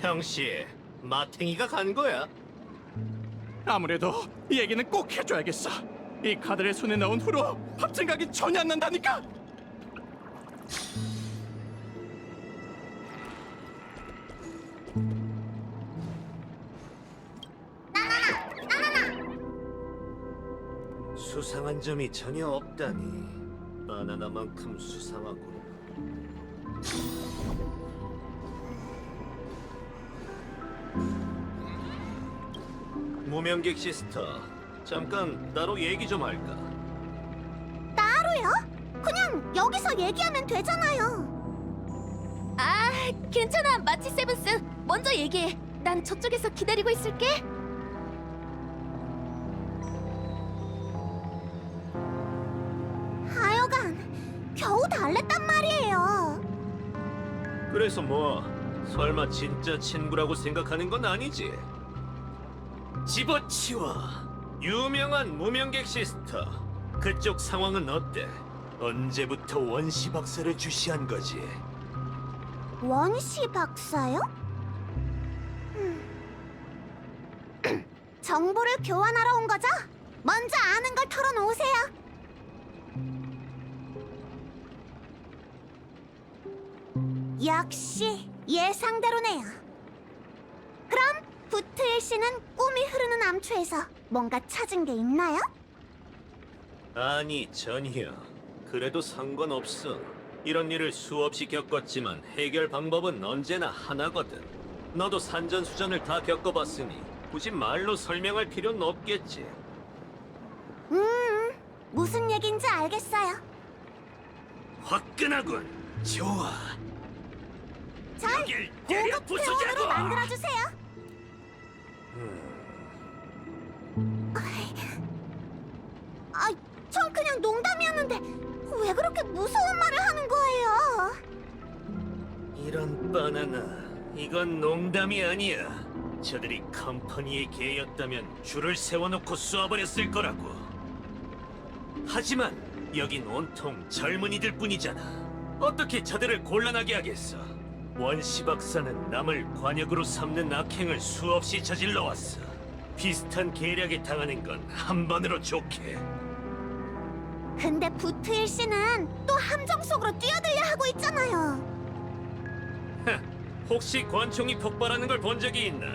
평시에 마탱이가 간 거야? 아무래도 이 얘기는 꼭 해줘야겠어. 이 카드를 손에 넣은 후로 밥 생각이 전혀 안 난다니까. 수상한 점이 전혀 없다니. 바나나만큼 수상하군. 무명객 시스터, 잠깐 따로 얘기 좀 할까? 따로요? 그냥 여기서 얘기하면 되잖아요. 아, 괜찮아. 마치 세븐스. 먼저 얘기해. 난 저쪽에서 기다리고 있을게. 하여간 겨우 달랬단 말이에요. 그래서 뭐, 설마 진짜 친구라고 생각하는 건 아니지? 집어치워. 유명한 무명객 시스터, 그쪽 상황은 어때? 언제부터 원시 박사를 주시한 거지? 원시 박사요? 정보를 교환하러 온 거죠? 먼저 아는 걸 털어놓으세요. 역시 예상대로네요. 그럼 부트일 씨는 꿈이 흐르는 암초에서 뭔가 찾은 게 있나요? 아니, 전혀. 그래도 상관없어. 이런 일을 수없이 겪었지만 해결 방법은 언제나 하나거든. 너도 산전수전을 다 겪어봤으니 굳이 말로 설명할 필요는 없겠지. 무슨 얘긴지 알겠어요. 화끈하군. 좋아. 잘 여길 때려 고급 부수자고! 대원으로 만들어주세요. 전 그냥 농담이었는데 왜 그렇게 무서운 말을 하는 거예요? 이런 바나나, 이건 농담이 아니야. 저들이 컴퍼니의 개였다면 줄을 세워놓고 쏘아버렸을 거라고. 하지만 여긴 온통 젊은이들 뿐이잖아. 어떻게 저들을 곤란하게 하겠어? 원시 박사는 남을 관역으로 삼는 악행을 수없이 저질러왔어. 비슷한 계략에 당하는 건 한 번으로 좋게. 근데 부트일 씨는 또 함정 속으로 뛰어들려 하고 있잖아요. 혹시 관총이 폭발하는 걸 본 적이 있나?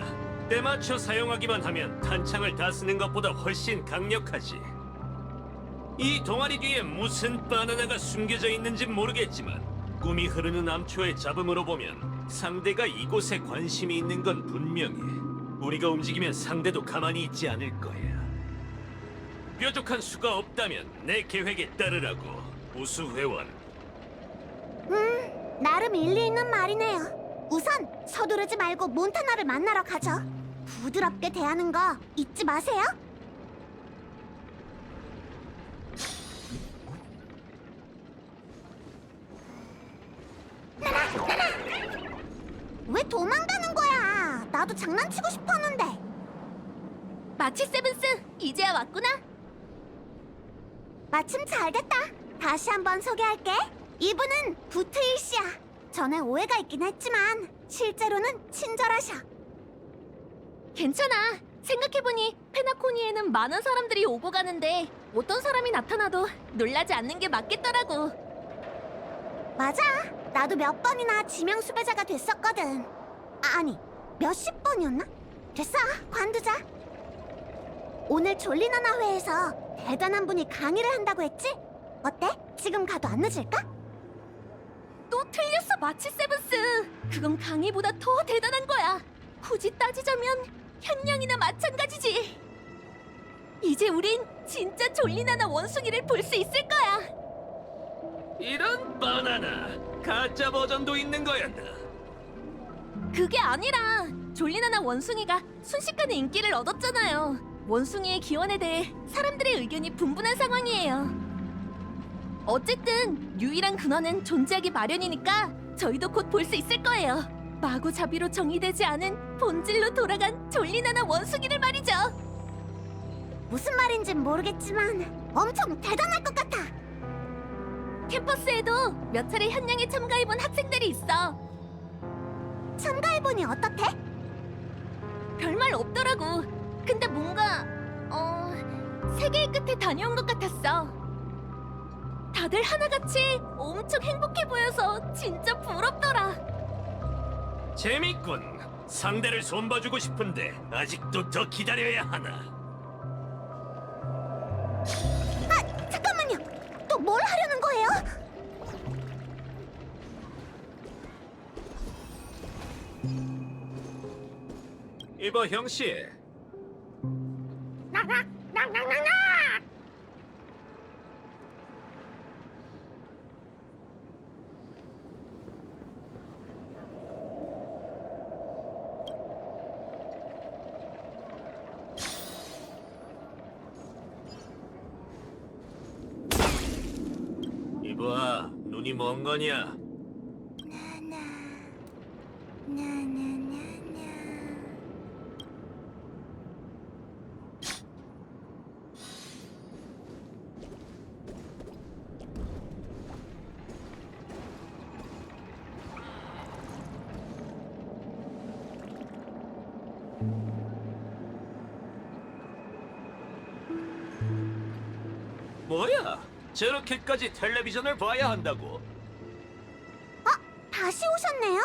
때맞춰 사용하기만 하면 탄창을 다 쓰는 것보다 훨씬 강력하지. 이 동아리 뒤에 무슨 바나나가 숨겨져 있는지 모르겠지만 꿈이 흐르는 암초의 잡음으로 보면 상대가 이곳에 관심이 있는 건 분명해. 우리가 움직이면 상대도 가만히 있지 않을 거야. 뾰족한 수가 없다면 내 계획에 따르라고, 우수회원. 나름 일리 있는 말이네요. 우선 서두르지 말고 몬타나를 만나러 가죠. 부드럽게 대하는 거 잊지 마세요. 왜 도망가는 거야? 나도 장난치고 싶었는데. 마치 세븐스. 이제야 왔구나. 마침 잘 됐다. 다시 한번 소개할게. 이분은 부트일 씨야. 전에 오해가 있긴 했지만 실제로는 친절하셔. 괜찮아. 생각해보니 페나코니에는 많은 사람들이 오고 가는데 어떤 사람이 나타나도 놀라지 않는 게 맞겠더라고. 맞아. 나도 몇 번이나 지명 수배자가 됐었거든. 아니, 몇십 번이었나? 됐어. 관두자. 오늘 졸리나나 회에서 대단한 분이 강의를 한다고 했지? 어때? 지금 가도 안 늦을까? 또 틀렸어, 마치 세븐스. 그건 강의보다 더 대단한 거야. 굳이 따지자면 현령이나 마찬가지지. 이제 우린 진짜 졸리나나 원숭이를 볼 수 있을 거야. 이런 바나나, 가짜 버전도 있는 거였나? 그게 아니라 졸리나나 원숭이가 순식간에 인기를 얻었잖아요. 원숭이의 기원에 대해 사람들의 의견이 분분한 상황이에요. 어쨌든 유일한 근원은 존재하기 마련이니까 저희도 곧 볼 수 있을 거예요. 마구잡이로 정의되지 않은 본질로 돌아간 졸리나나 원숭이를 말이죠. 무슨 말인진 모르겠지만 엄청 대단할 것 같아. 캠퍼스에도 몇 차례 현냥에 참가해본 학생들이 있어. 참가해보니 어떻대? 별말 없더라고. 근데 뭔가 세계의 끝에 다녀온 것 같았어. 다들 하나같이 엄청 행복해 보여서 진짜 부럽더라. 재밌군. 상대를 손봐주고 싶은데 아직도 더 기다려야 하나? 아, 잠깐만요. 또 뭘 하려는 거예요? 이봐 형씨, 이봐 눈이 먼 거냐? 뭐야? 저렇게까지 텔레비전을 봐야 한다고? 다시 오셨네요?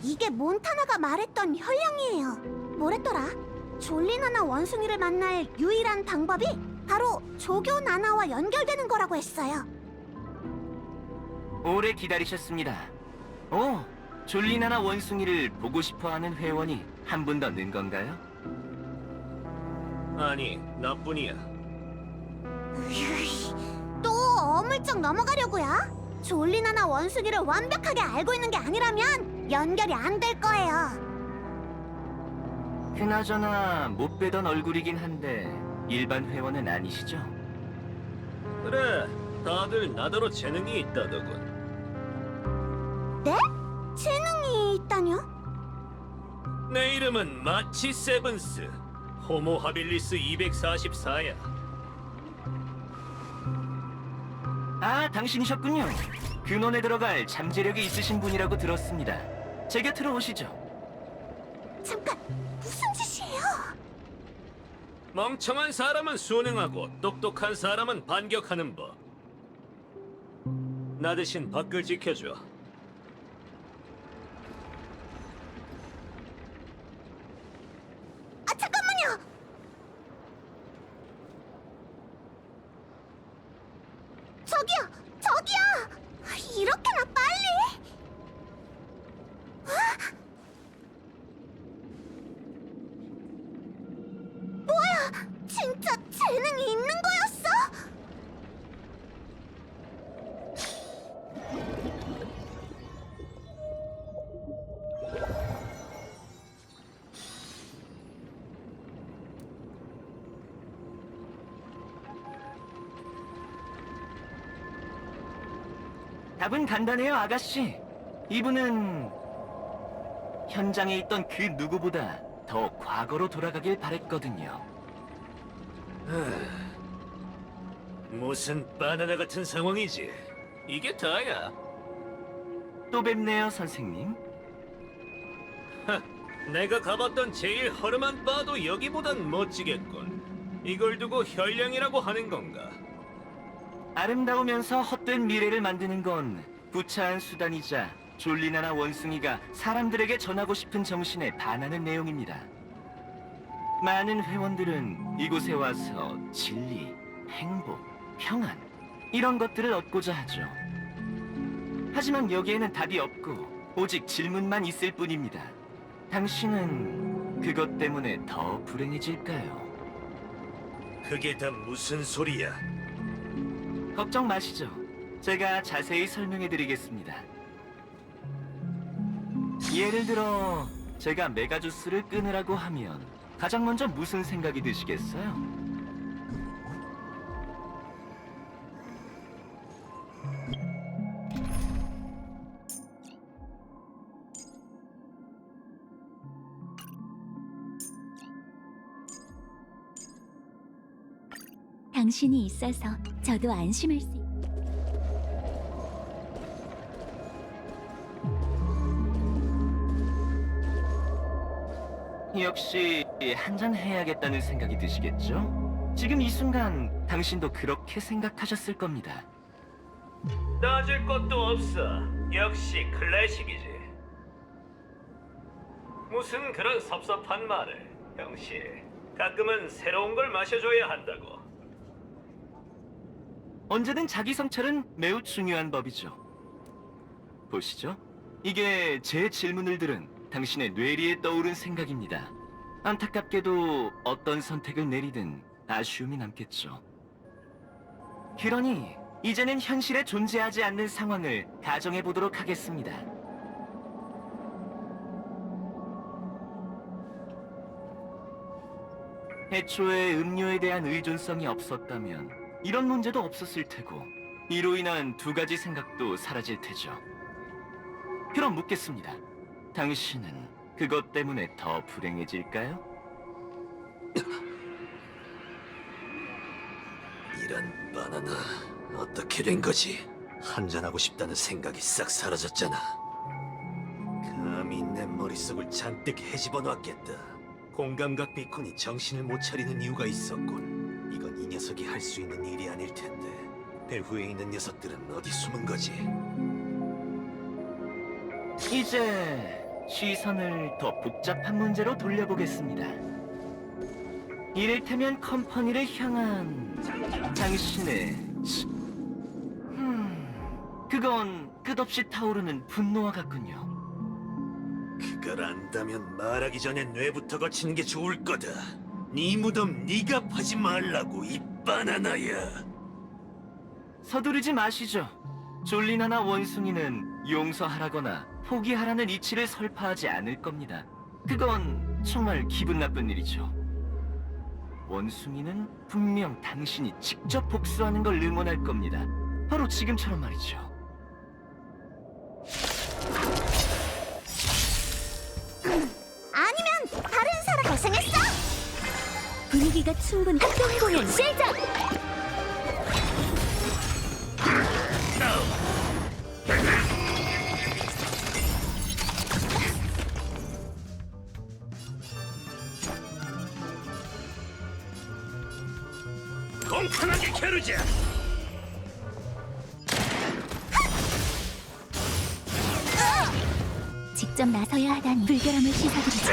이게 몬타나가 말했던 혈령이에요. 뭐랬더라? 졸리나나 원숭이를 만날 유일한 방법이 바로 조교 나나와 연결되는 거라고 했어요. 오래 기다리셨습니다. 오, 졸리나나 원숭이를 보고 싶어하는 회원이 한 분 더 는 건가요? 아니 나뿐이야. 으이, 또 어물쩍 넘어가려고요? 졸리나나 원숭이를 완벽하게 알고 있는 게 아니라면 연결이 안 될 거예요. 그나저나 못 뵈던 얼굴이긴 한데 일반 회원은 아니시죠? 그래, 다들 나더러 재능이 있다더군. 네? 재능이 있다뇨? 내 이름은 마치 세븐스, 호모 하빌리스 244야. 아, 당신이셨군요. 근원에 들어갈 잠재력이 있으신 분이라고 들었습니다. 제 곁으로 오시죠. 잠깐, 무슨 짓이에요? 멍청한 사람은 순응하고 똑똑한 사람은 반격하는 법. 나 대신 밖을 지켜줘. 아, 잠깐만요! 저기요! 저기요! 이렇게나 빨리? 뭐야! 진짜 재능이 있는 거였어? 답은 간단해요, 아가씨. 이분은 현장에 있던 그 누구보다 더 과거로 돌아가길 바랬거든요. 무슨 바나나 같은 상황이지? 이게 다야. 또 뵙네요, 선생님. 내가 가봤던 제일 허름한 바도 여기보단 멋지겠군. 이걸 두고 혈령이라고 하는 건가? 아름다우면서 헛된 미래를 만드는 건 구차한 수단이자 졸리나나 원숭이가 사람들에게 전하고 싶은 정신에 반하는 내용입니다. 많은 회원들은 이곳에 와서 진리, 행복, 평안 이런 것들을 얻고자 하죠. 하지만 여기에는 답이 없고 오직 질문만 있을 뿐입니다. 당신은 그것 때문에 더 불행해질까요? 그게 다 무슨 소리야? 걱정 마시죠. 제가 자세히 설명해 드리겠습니다. 예를 들어 제가 메가주스를 끊으라고 하면 가장 먼저 무슨 생각이 드시겠어요? 당신이 있어서 저도 안심할 수 역시 한잔 해야겠다는 생각이 드시겠죠? 지금 이 순간 당신도 그렇게 생각하셨을 겁니다. 따질 것도 없어. 역시 클래식이지. 무슨 그런 섭섭한 말을. 형씨, 가끔은 새로운 걸 마셔줘야 한다고. 언제든 자기 성찰은 매우 중요한 법이죠. 보시죠. 이게 제 질문을 들은 당신의 뇌리에 떠오른 생각입니다. 안타깝게도 어떤 선택을 내리든 아쉬움이 남겠죠. 그러니 이제는 현실에 존재하지 않는 상황을 가정해 보도록 하겠습니다. 애초에 음료에 대한 의존성이 없었다면 이런 문제도 없었을 테고 이로 인한 두 가지 생각도 사라질 테죠. 그럼 묻겠습니다. 당신은 그것 때문에 더 불행해질까요? 이런 바나나 어떻게 된 거지? 한잔하고 싶다는 생각이 싹 사라졌잖아. 감히 내 머릿속을 잔뜩 헤집어 놨겠다. 공감각 비콘이 정신을 못 차리는 이유가 있었군. 이건 이 녀석이 할 수 있는 일이 아닐 텐데 배후에 있는 녀석들은 어디 숨은 거지? 이제 시선을 더 복잡한 문제로 돌려보겠습니다. 이를테면 컴퍼니를 향한 당신의 그건 끝없이 타오르는 분노와 같군요. 그걸 안다면 말하기 전에 뇌부터 거치는 게 좋을 거다. 네 무덤 네가 파지 말라고, 이 바나나야. 서두르지 마시죠. 졸리나나 원숭이는 용서하라거나 포기하라는 이치를 설파하지 않을 겁니다. 그건 정말 기분 나쁜 일이죠. 원숭이는 분명 당신이 직접 복수하는 걸 응원할 겁니다. 바로 지금처럼 말이죠. 아니면 다른 사람 고생했어? 분위기가 충분. 합동 공연 시작! 공평하게 겨루자. 직접 나서야 하다니 불결함을 씻어드리지.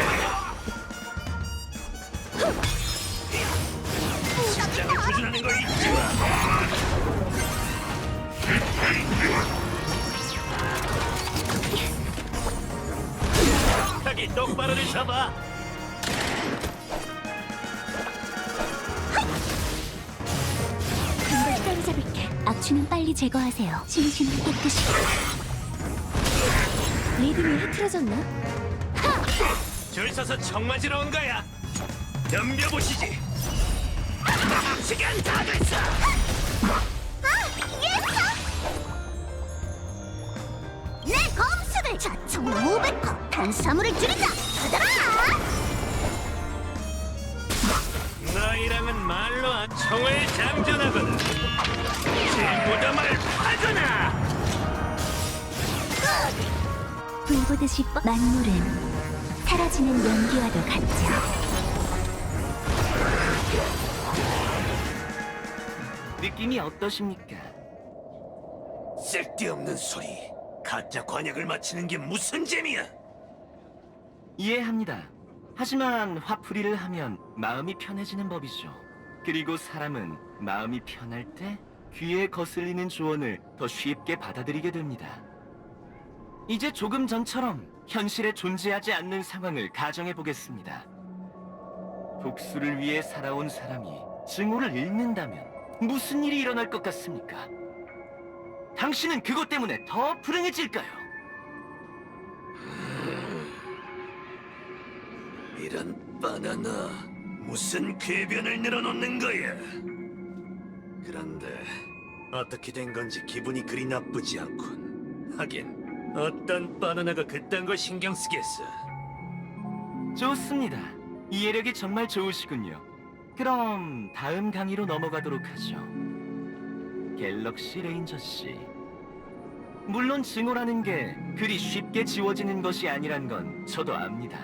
심장을 조준하는 걸 잊지 마. 자기 똑바로를 잡아. 금방 따라잡을게. 악취는 빨리 제거하세요. 심신을 깨끗이. 리듬이 흐트러졌나? 줄 서서 청 맞으러 온 거야. 덤벼보시지. 시간 다 됐어. 내 검수를 자총 500호 탄수화물을 줄이자. 받아라. 너희랑은 말로 안 총을 장전하거든. 제 무덤을 파거나. 불 보듯이 만물은 사라지는 연기와도 같죠. 느낌이 어떠십니까? 쓸데없는 소리. 가짜 관역을 맞히는 게 무슨 재미야? 이해합니다. 하지만 화풀이를 하면 마음이 편해지는 법이죠. 그리고 사람은 마음이 편할 때 귀에 거슬리는 조언을 더 쉽게 받아들이게 됩니다. 이제 조금 전처럼 현실에 존재하지 않는 상황을 가정해 보겠습니다. 복수를 위해 살아온 사람이 증오를 잃는다면 무슨 일이 일어날 것 같습니까? 당신은 그것 때문에 더 불행해질까요? 이런 바나나, 무슨 궤변을 늘어놓는 거야? 그런데 어떻게 된 건지 기분이 그리 나쁘지 않군. 하긴 어떤 바나나가 그딴 걸 신경 쓰겠어. 좋습니다. 이해력이 정말 좋으시군요. 그럼 다음 강의로 넘어가도록 하죠. 갤럭시 레인저 씨. 물론 증오라는 게 그리 쉽게 지워지는 것이 아니란 건 저도 압니다.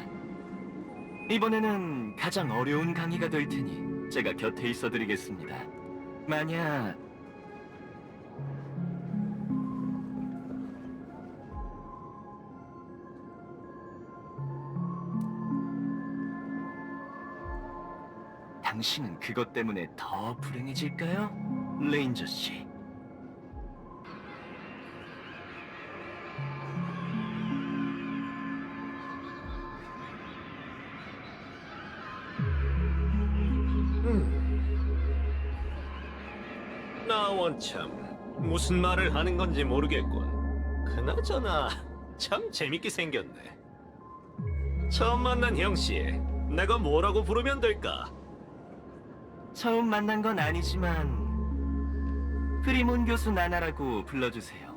이번에는 가장 어려운 강의가 될 테니 제가 곁에 있어 드리겠습니다. 만약 당신은 그것 때문에 더 불행해질까요? 레인저 씨. 나 원참 무슨 말을 하는 건지 모르겠군. 그나저나 참 재밌게 생겼네. 처음 만난 형씨, 내가 뭐라고 부르면 될까? 처음 만난 건 아니지만 프리몬 교수 나나라고 불러주세요.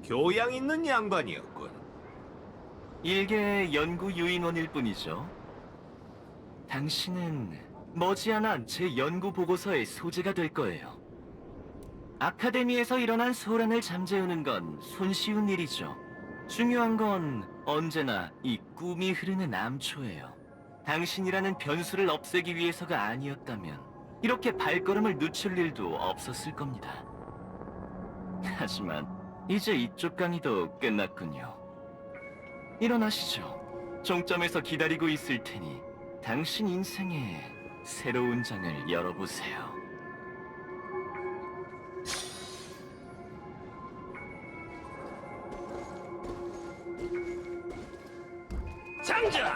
교양 있는 양반이었군. 일개 연구 유인원일 뿐이죠. 당신은 머지않아 제 연구 보고서의 소재가 될 거예요. 아카데미에서 일어난 소란을 잠재우는 건 손쉬운 일이죠. 중요한 건 언제나 이 꿈이 흐르는 암초예요. 당신이라는 변수를 없애기 위해서가 아니었다면 이렇게 발걸음을 늦출 일도 없었을 겁니다. 하지만 이제 이쪽 강의도 끝났군요. 일어나시죠. 종점에서 기다리고 있을 테니 당신 인생의 새로운 장을 열어보세요. 장자!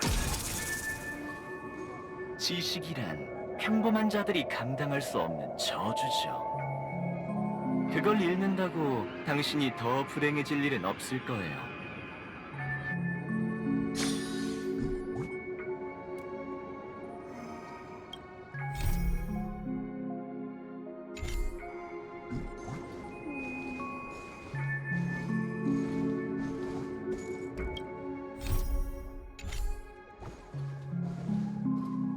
지식이란 평범한 자들이 감당할 수 없는 저주죠. 그걸 잃는다고 당신이 더 불행해질 일은 없을 거예요.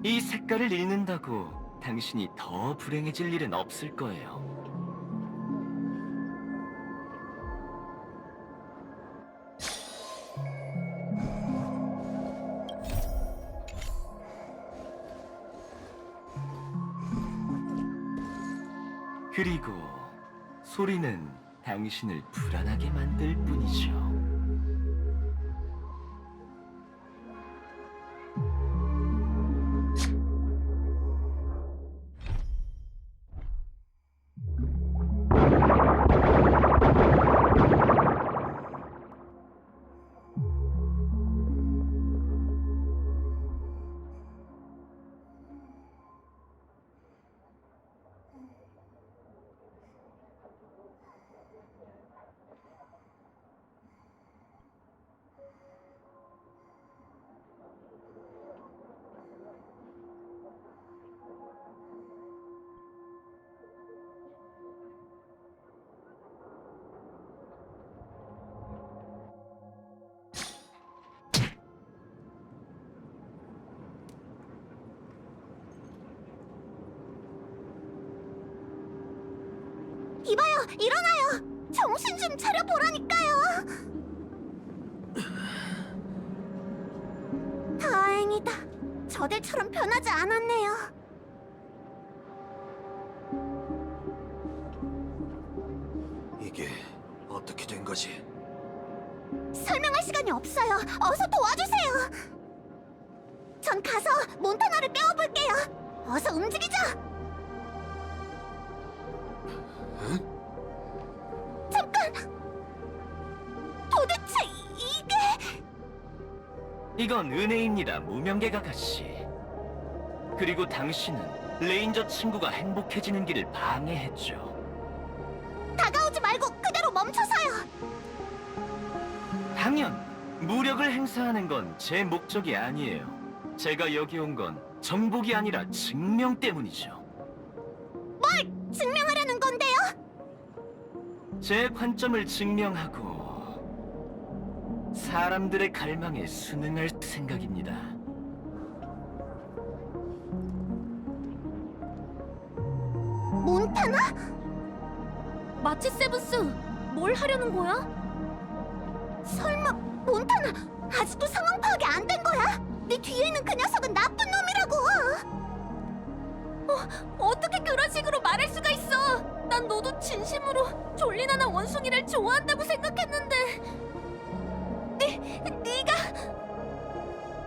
이 색깔을 잃는다고 당신이 더 불행해질 일은 없을 거예요. 그리고 소리는 당신을 불안하게 만들 뿐이죠. 이봐요, 일어나요. 정신 좀 차려보라니까요. 다행이다. 저들처럼 변하지 않았네요. 이게 어떻게 된 거지? 설명할 시간이 없어요. 어서 도와주세요. 전 가서 몬타나를 빼어볼게요. 어서 움직이자. 잠깐! 도대체 이게... 이건 은혜입니다, 무명객 아가씨. 그리고 당신은 레인저 친구가 행복해지는 길을 방해했죠. 다가오지 말고 그대로 멈춰서요. 당연, 무력을 행사하는 건 제 목적이 아니에요. 제가 여기 온 건 정복이 아니라 증명 때문이죠. 뭘 증명하려는 건데요? 제 관점을 증명하고 사람들의 갈망에 순응할 생각입니다. 몬타나? 마치 세븐스, 뭘 하려는 거야? 설마 몬타나 아직도 상황 파악이 안 된 거야? 네 뒤에 있는 그 녀석은 나쁜 놈이라고! 어떻게 그런 식으로 말할 수가 있어? 난 너도 진심으로 졸리나나 원숭이를 좋아한다고 생각했는데. 네가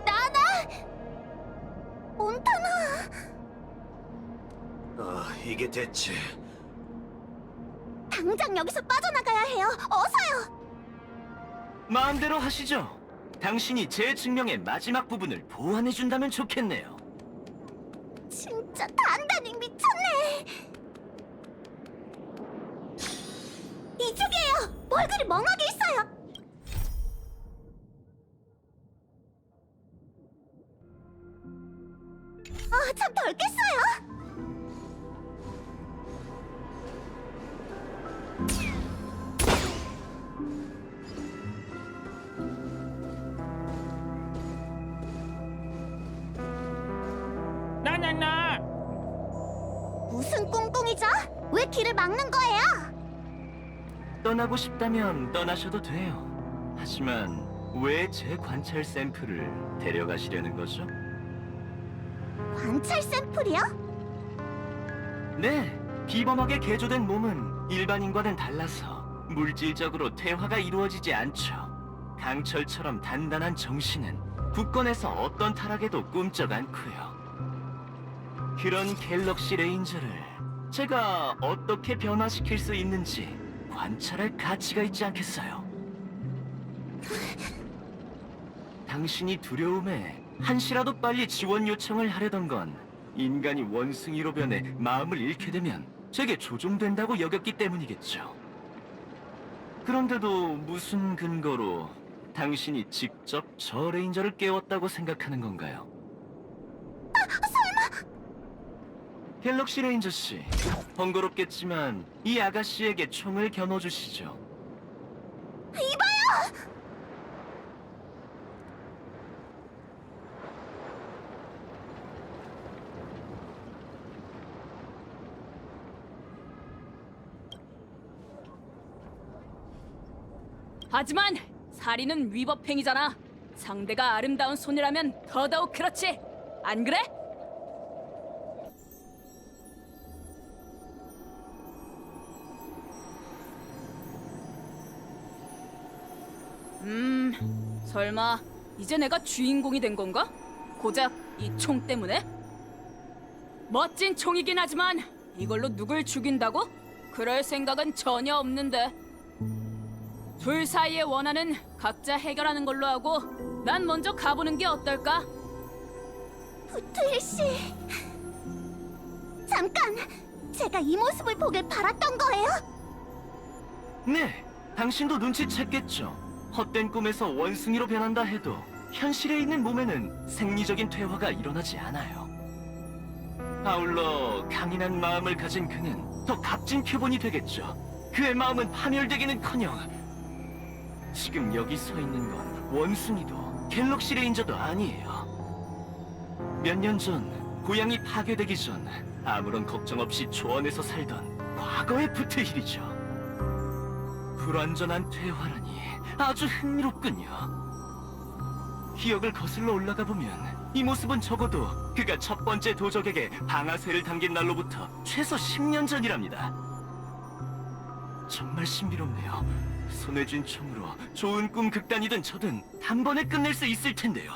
나나? 몬타나! 이게 대체... 당장 여기서 빠져나가야 해요! 어서요! 마음대로 하시죠. 당신이 제 증명의 마지막 부분을 보완해준다면 좋겠네요. 진짜 단단히 미쳤네! 이쪽이에요! 뭘 그리 멍하게 있어요! 참 덜 깼어요! 나나나. 무슨 꿍꿍이죠? 왜 길을 막는 거예요? 떠나고 싶다면 떠나셔도 돼요. 하지만 왜 제 관찰 샘플을 데려가시려는 거죠? 관찰 샘플이요? 네, 비범하게 개조된 몸은 일반인과는 달라서 물질적으로 퇴화가 이루어지지 않죠. 강철처럼 단단한 정신은 굳건해서 어떤 타락에도 꿈쩍 않고요. 그런 갤럭시 레인저를 제가 어떻게 변화시킬 수 있는지 관찰할 가치가 있지 않겠어요? 당신이 두려움에 한시라도 빨리 지원 요청을 하려던 건 인간이 원숭이로 변해 마음을 잃게 되면 제게 조종된다고 여겼기 때문이겠죠. 그런데도 무슨 근거로 당신이 직접 저 레인저를 깨웠다고 생각하는 건가요? 설마... 갤럭시 레인저 씨, 번거롭겠지만 이 아가씨에게 총을 겨눠주시죠. 이봐요! 하지만 살인은 위법행위잖아. 상대가 아름다운 손이라면 더더욱 그렇지. 안 그래? 설마 이제 내가 주인공이 된 건가? 고작 이 총 때문에? 멋진 총이긴 하지만 이걸로 누굴 죽인다고? 그럴 생각은 전혀 없는데. 둘 사이의 원한은 각자 해결하는 걸로 하고 난 먼저 가보는 게 어떨까? 부트일 씨... 잠깐! 제가 이 모습을 보길 바랐던 거예요? 네, 당신도 눈치챘겠죠. 헛된 꿈에서 원숭이로 변한다 해도 현실에 있는 몸에는 생리적인 퇴화가 일어나지 않아요. 아울러 강인한 마음을 가진 그는 더 값진 표본이 되겠죠. 그의 마음은 파멸되기는커녕 지금 여기 서 있는 건 원숭이도 갤럭시 레인저도 아니에요. 몇 년 전 고향이 파괴되기 전 아무런 걱정 없이 초원에서 살던 과거의 부트힐이죠. 불완전한 퇴화라니 아주 흥미롭군요. 기억을 거슬러 올라가 보면 이 모습은 적어도 그가 첫 번째 도적에게 방아쇠를 당긴 날로부터 최소 10년 전이랍니다. 정말 신비롭네요. 손에 쥔 총으로 좋은 꿈 극단이든 저든 단번에 끝낼 수 있을 텐데요.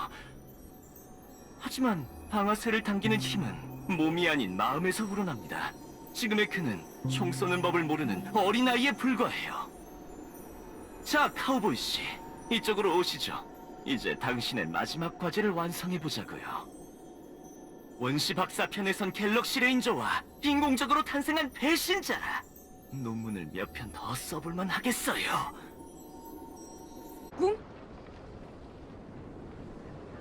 하지만 방아쇠를 당기는 힘은 몸이 아닌 마음에서 우러납니다. 지금의 그는 총 쏘는 법을 모르는 어린아이에 불과해요. 자, 카우보이 씨, 이쪽으로 오시죠. 이제 당신의 마지막 과제를 완성해보자고요. 원시 박사편에선 갤럭시 레인저와 인공적으로 탄생한 배신자라. 논문을 몇 편 더 써볼만 하겠어요. 응?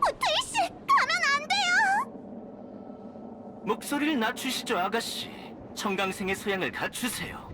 부트일 씨! 가면 안 돼요! 목소리를 낮추시죠, 아가씨. 청강생의 소양을 갖추세요.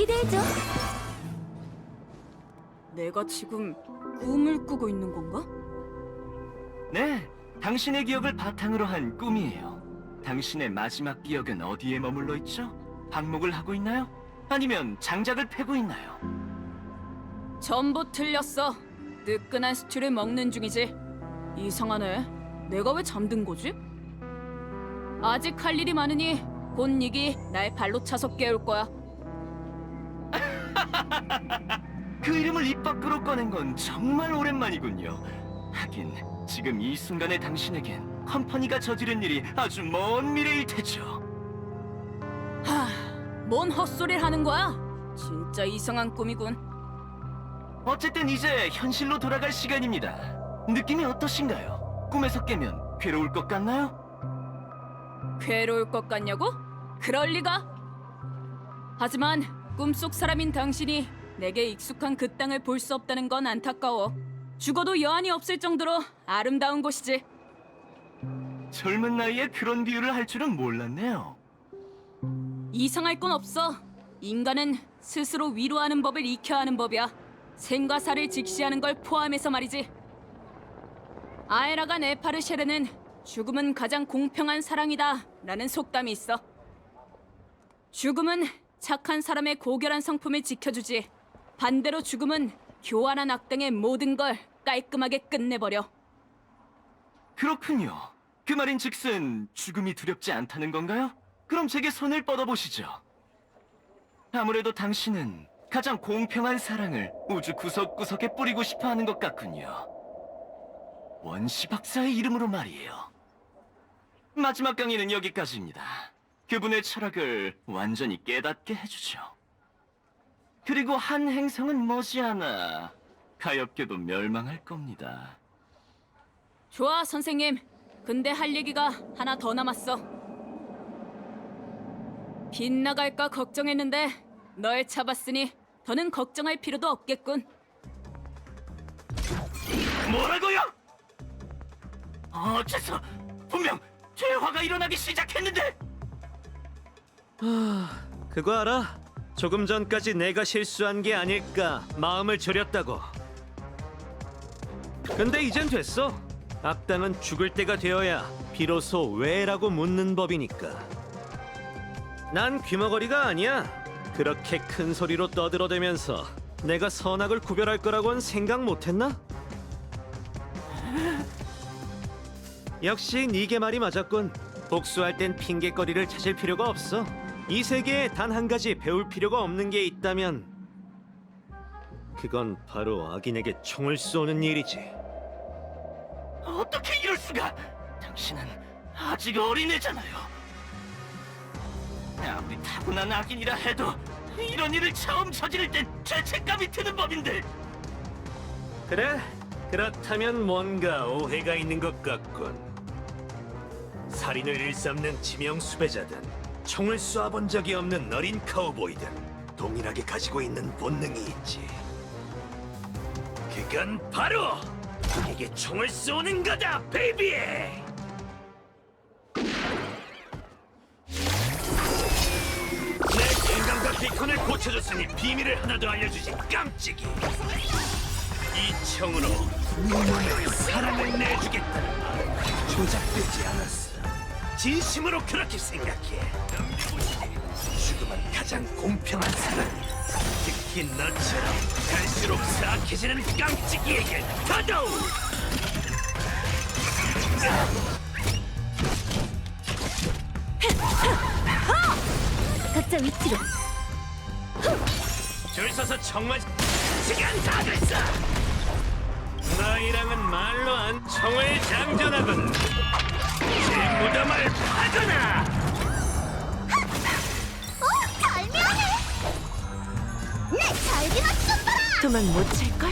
기대해줘. 내가 지금 꿈을 꾸고 있는 건가? 네, 당신의 기억을 바탕으로 한 꿈이에요. 당신의 마지막 기억은 어디에 머물러 있죠? 방목을 하고 있나요? 아니면 장작을 패고 있나요? 전부 틀렸어. 뜨끈한 스튜를 먹는 중이지. 이상하네. 내가 왜 잠든 거지? 아직 할 일이 많으니 곧 닉이 날 발로 차서 깨울 거야. 그 이름을 입 밖으로 꺼낸 건 정말 오랜만이군요. 하긴 지금 이 순간의 당신에겐 컴퍼니가 저지른 일이 아주 먼 미래일 테죠. 뭔 헛소리를 하는 거야? 진짜 이상한 꿈이군. 어쨌든 이제 현실로 돌아갈 시간입니다. 느낌이 어떠신가요? 꿈에서 깨면 괴로울 것 같나요? 괴로울 것 같냐고? 그럴 리가. 하지만 꿈속 사람인 당신이 내게 익숙한 그 땅을 볼 수 없다는 건 안타까워. 죽어도 여한이 없을 정도로 아름다운 곳이지. 젊은 나이에 그런 비유를 할 줄은 몰랐네요. 이상할 건 없어. 인간은 스스로 위로하는 법을 익혀야 하는 법이야. 생과 사를 직시하는 걸 포함해서 말이지. 아에라가 네파르쉐르는 죽음은 가장 공평한 사랑이다 라는 속담이 있어. 죽음은 착한 사람의 고결한 성품을 지켜주지. 반대로 죽음은 교활한 악당의 모든 걸 깔끔하게 끝내버려. 그렇군요. 그 말인 즉슨 죽음이 두렵지 않다는 건가요? 그럼 제게 손을 뻗어보시죠. 아무래도 당신은 가장 공평한 사랑을 우주 구석구석에 뿌리고 싶어 하는 것 같군요. 원시 박사의 이름으로 말이에요. 마지막 강의는 여기까지입니다. 그분의 철학을 완전히 깨닫게 해주죠. 그리고 한 행성은 머지않아 가엾게도 멸망할 겁니다. 좋아, 선생님. 근데 할 얘기가 하나 더 남았어. 빗나갈까 걱정했는데 널 잡았으니 더는 걱정할 필요도 없겠군. 뭐라고요? 어째서 분명 죄화가 일어나기 시작했는데. 그거 알아? 조금 전까지 내가 실수한 게 아닐까 마음을 졸였다고. 근데 이젠 됐어. 악당은 죽을 때가 되어야 비로소 왜라고 묻는 법이니까. 난 귀머거리가 아니야. 그렇게 큰 소리로 떠들어대면서 내가 선악을 구별할 거라고는 생각 못했나? 역시 네게 말이 맞았군. 복수할 땐 핑계거리를 찾을 필요가 없어. 이 세계에 단 한 가지 배울 필요가 없는 게 있다면 그건 바로 악인에게 총을 쏘는 일이지. 어떻게 이럴 수가? 당신은 아직 어린애잖아요. 아무리 타고난 악인이라 해도 이런 일을 처음 저지를 땐 죄책감이 드는 법인데. 그래? 그렇다면 뭔가 오해가 있는 것 같군. 살인을 일삼는 지명 수배자든 총을 쏴본 적이 없는 어린 카우보이든 동일하게 가지고 있는 본능이 있지. 그건 바로 적에게 총을 쏘는 거다, 베이비! 내 건강과 비콘을 고쳐줬으니 비밀을 하나 더 알려주지, 깜찍이! 이 총으로 네 사랑을 내주겠다는 말 조작되지 않았어. 진심으로 그렇게 생각해. 죽음은 가장 공평한 사랑이야. 특히 너처럼 갈수록 사악해지는 깜찍이에게 더더욱. 각자 위치로. 줄 서서 정말 시간 다 됐어. 너희랑은 말로 안 총을 장전하거든. 제 무덤을 파거나. 절묘해! 내 절기맛 좀 봐라! 도망 못 칠걸?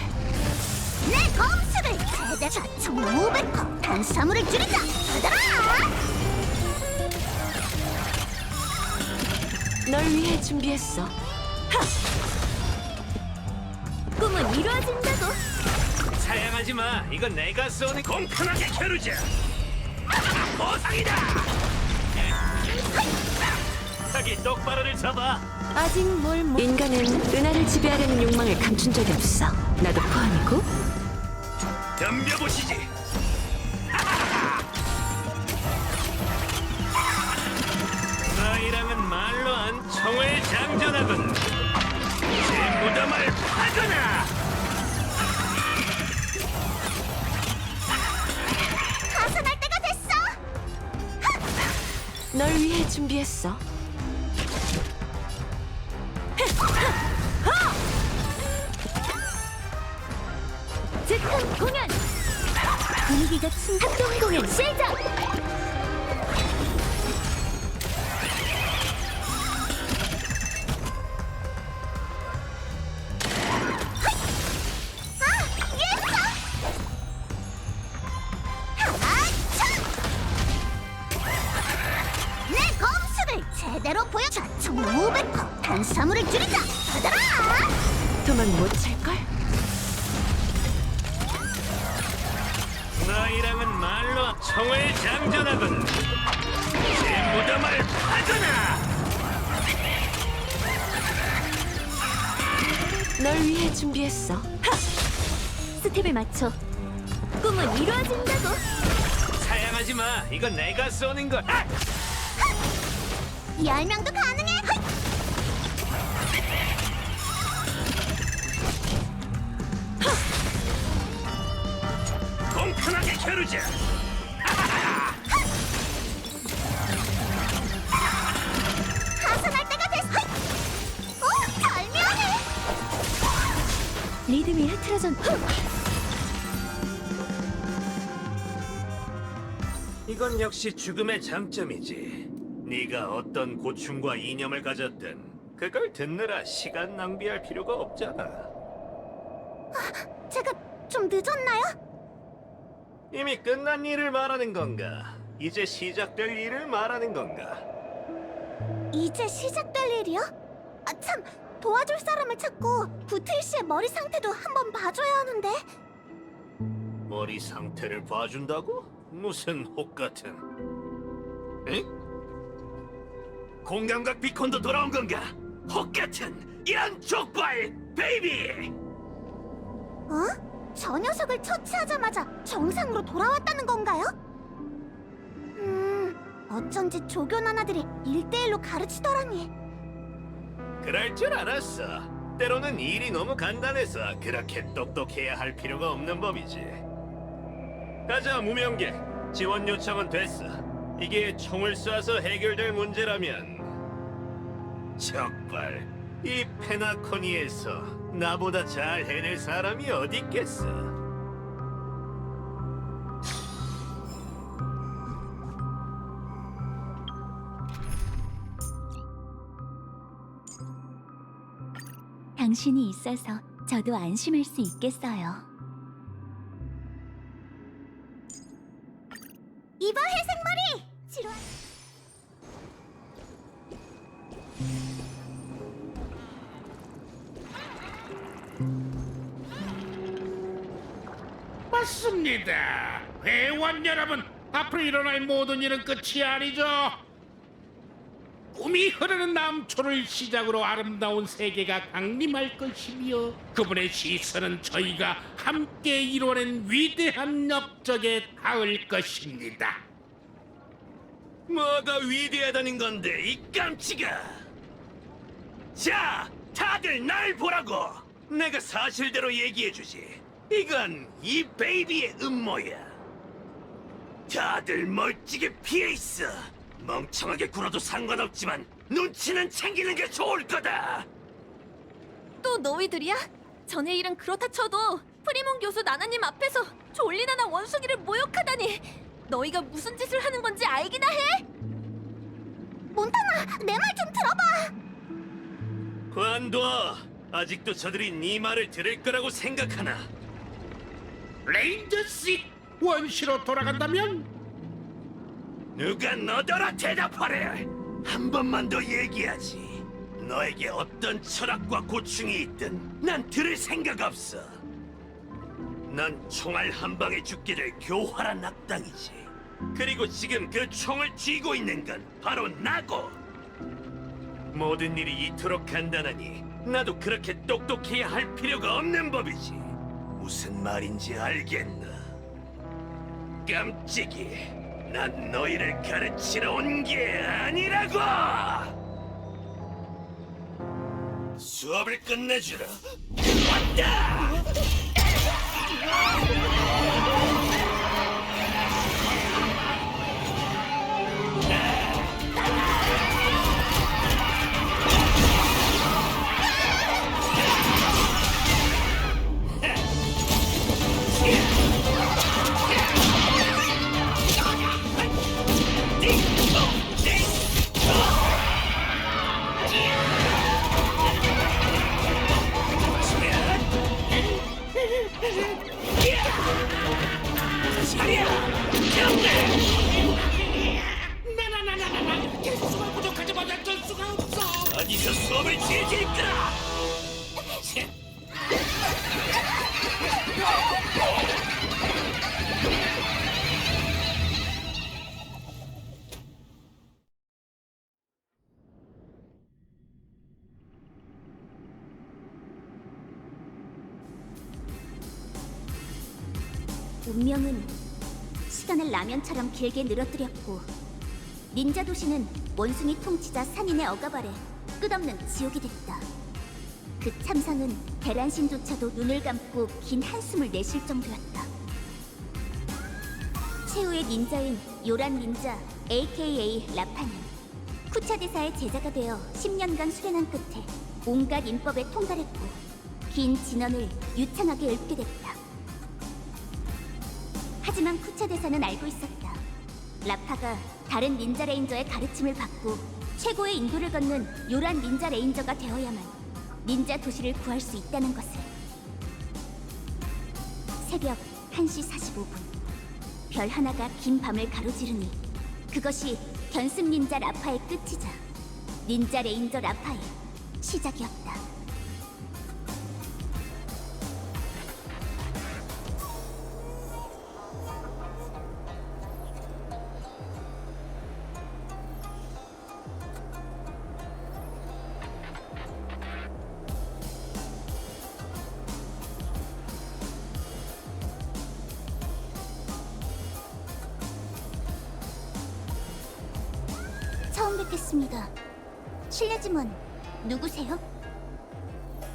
내 검수를 최대 4,500호 탄수화물을 줄이자! 받아라! 널 위해 준비했어. 꿈은 이루어진다고. 사양하지 마. 이건 내가 쏘는 공평하게 겨루자. 보상이다. 자기 똑바로를 잡아. 아직 뭘 못... 인간은 은하를 지배하려는 욕망을 감춘 적이 없어. 나도 포함이고. 덤벼보시지. 너희랑은 말로 안 총을 장전하군. 제 무덤을 파거나. 가산할 때가 됐어. 널 위해 준비했어. 즉흥 공연! 분위기가 합동 공연 시작! 내 검수를 제대로 보여줘. 총 500호 탄수화물을 줄이자. 받아라. 도망 못 찰걸? 너희랑은 말로 총을 장전하군. 제 무덤을 파거나. 널 위해 준비했어. 스텝에 맞춰 꿈은 이루어진다고. 사양하지 마. 이건 내가 쏘는 거. 아! 10명도 가능해. 공평하게 겨루자. 가산할 때가 됐어. 오, 절묘해. 리듬이 흐트러져. 이건 역시 죽음의 장점이지. 네가 어떤 고충과 이념을 가졌든 그걸 듣느라 시간 낭비할 필요가 없잖아. 제가 좀 늦었나요? 이미 끝난 일을 말하는 건가? 이제 시작될 일을 말하는 건가? 이제 시작될 일이요? 아, 참, 도와줄 사람을 찾고 부트일 씨의 머리 상태도 한번 봐줘야 하는데. 머리 상태를 봐준다고? 무슨 혹 같은? 에? 공감각 비콘도 돌아온 건가? 혹 같은 이런 족발 베이비! 어? 저 녀석을 처치하자마자 정상으로 돌아왔다는 건가요? 어쩐지 조교 나나들이 1대1로 가르치더라니. 그럴 줄 알았어. 때로는 일이 너무 간단해서 그렇게 똑똑해야 할 필요가 없는 법이지. 가자, 무명계. 지원 요청은 됐어. 이게 총을 쏴서 해결될 문제라면 적발, 이 페나코니에서 나보다 잘 해낼 사람이 어디 있겠어. 당신이 있어서 저도 안심할 수 있겠어요. 이봐, 회색머리! 지루한... 맞습니다. 회원 여러분, 앞으로 일어날 모든 일은 끝이 아니죠. 꿈이 흐르는 남초를 시작으로 아름다운 세계가 강림할 것이며 그분의 시선은 저희가 함께 이뤄낸 위대한 업적에 닿을 것입니다. 뭐가 위대하다는 건데, 이 깜찍아! 자, 다들 날 보라고! 내가 사실대로 얘기해주지. 이건 이 베이비의 음모야. 다들 멀찍이 피해있어. 멍청하게 굴어도 상관없지만 눈치는 챙기는 게 좋을 거다. 또 너희들이야? 전에 일은 그렇다 쳐도 프리몬 교수 나나님 앞에서 졸리나나 원숭이를 모욕하다니 너희가 무슨 짓을 하는 건지 알기나 해? 몬타나, 내 말 좀 들어봐! 관둬. 아직도 저들이 네 말을 들을 거라고 생각하나? 레인저씨, 원시로 돌아간다면? 누가 너더러 대답하래. 한 번만 더 얘기하지. 너에게 어떤 철학과 고충이 있든 난 들을 생각 없어. 난 총알 한 방에 죽기를 교활한 악당이지. 그리고 지금 그 총을 쥐고 있는 건 바로 나고. 모든 일이 이토록 간단하니 나도 그렇게 똑똑해야 할 필요가 없는 법이지. 무슨 말인지 알겠나? 깜찍이, 난 너희를 가르치러 온 게 아니라고! 수업을 끝내주라. 왔다! 나나나나나 개수가 부족하지만 어쩔 수가 없어. 어디서 수업을 질질끄라! 운명은 시간을 라면처럼 길게 늘어뜨렸고 닌자 도시는 원숭이 통치자 산인의 억압 아래 끝없는 지옥이 됐다. 그 참상은 대란신조차도 눈을 감고 긴 한숨을 내쉴 정도였다. 최후의 닌자인 요란 닌자 AKA 라파는 쿠차 대사의 제자가 되어 10년간 수련한 끝에 온갖 인법에 통달했고 긴 진언을 유창하게 읊게 됐다. 하지만 쿠차 대사는 알고 있었다. 라파가 다른 닌자 레인저의 가르침을 받고 최고의 인도를 걷는 요란 닌자 레인저가 되어야만 닌자 도시를 구할 수 있다는 것을. 새벽 1시 45분 별 하나가 긴 밤을 가로지르니 그것이 견습 닌자 라파의 끝이자 닌자 레인저 라파의 시작이었다. 처음 뵙겠습니다. 실례지만 누구세요?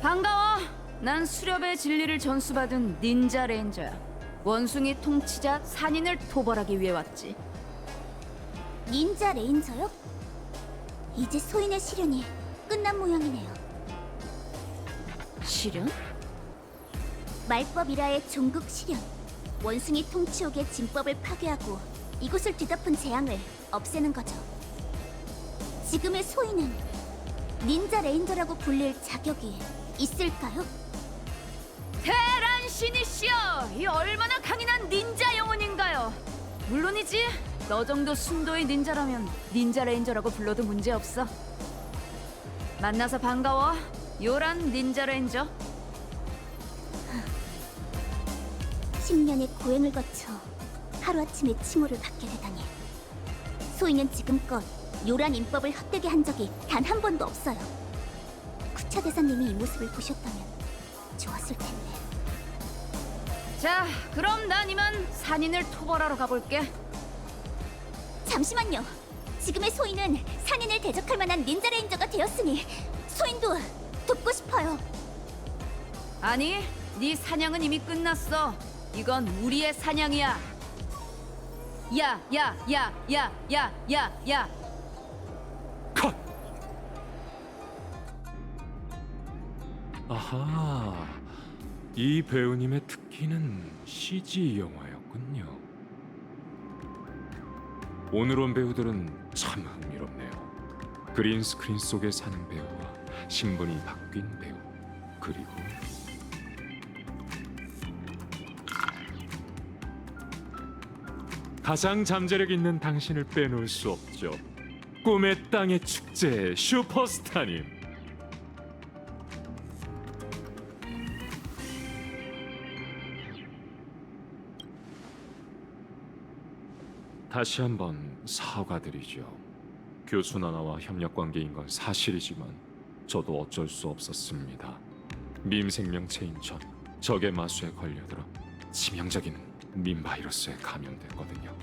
반가워. 난 수렵의 진리를 전수받은 닌자 레인저야. 원숭이 통치자 산인을 토벌하기 위해 왔지. 닌자 레인저요? 이제 소인의 시련이 끝난 모양이네요. 실현? 말법 이라의 종국 시련. 원숭이 통치옥의 진법을 파괴하고 이곳을 뒤덮은 재앙을 없애는 거죠. 지금의 소인은 닌자 레인저라고 불릴 자격이 있을까요? 대란 신이시여, 이 얼마나 강인한 닌자 영혼인가요? 물론이지. 너 정도 순도의 닌자라면 닌자 레인저라고 불러도 문제없어. 만나서 반가워. 요란 닌자 레인저. 10년의 고행을 거쳐 하루아침에 칭호를 받게 되다니. 소인은 지금껏 요란 인법을 헛되게 한 적이 단 한 번도 없어요. 쿠차 대사님이 이 모습을 보셨다면 좋았을 텐데. 자, 그럼 난 이만 산인을 토벌하러 가볼게. 잠시만요. 지금의 소인은 산인을 대적할 만한 닌자 레인저가 되었으니 소인도 돕고 싶어요. 아니, 네 사냥은 이미 끝났어. 이건 우리의 사냥이야. 야, 야, 야, 야, 야, 야, 야. 컷! 아하, 이 배우님의 특기는 CG 영화였군요. 오늘 온 배우들은 참 흥미롭네요. 그린 스크린 속에 사는 배우와 신분이 바뀐 배우, 그리고 가장 잠재력 있는 당신을 빼놓을 수 없죠. 꿈의 땅의 축제 슈퍼스타님. 다시 한번 사과드리죠. 교수 나나와 협력 관계인 건 사실이지만 저도 어쩔 수 없었습니다. 밈 생명체인 전 적의 마수에 걸려들어 치명적인 밈 바이러스에 감염됐거든요.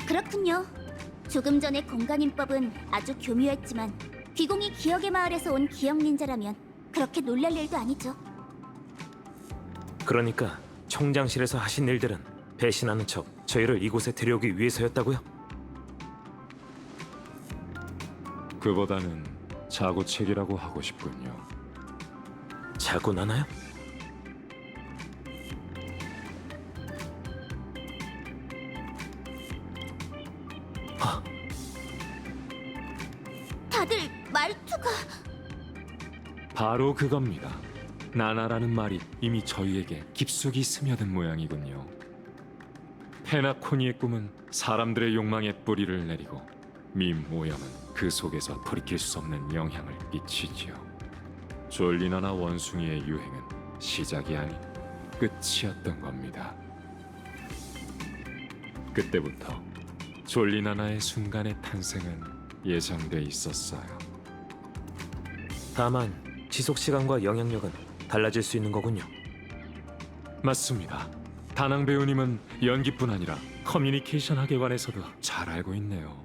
그렇군요. 조금 전에 공간인법은 아주 교묘했지만 귀공이 기억의 마을에서 온 기억 닌자라면 그렇게 놀랄 일도 아니죠. 그러니까 총장실에서 하신 일들은 배신하는 척 저희를 이곳에 데려오기 위해서였다고요? 그보다는 자구책이라고 하고 싶군요. 자고 나나요? 다들 말투가... 바로 그겁니다. 나나라는 말이 이미 저희에게 깊숙이 스며든 모양이군요. 페나코니의 꿈은 사람들의 욕망에 뿌리를 내리고 밈 오염은 그 속에서 돌이킬 수 없는 영향을 끼치지요. 졸리나나 원숭이의 유행은 시작이 아닌 끝이었던 겁니다. 그때부터 졸리나나의 순간의 탄생은 예정돼 있었어요. 다만 지속 시간과 영향력은 달라질 수 있는 거군요. 맞습니다. 다낭 배우님은 연기뿐 아니라 커뮤니케이션 학에 관해서도 잘 알고 있네요.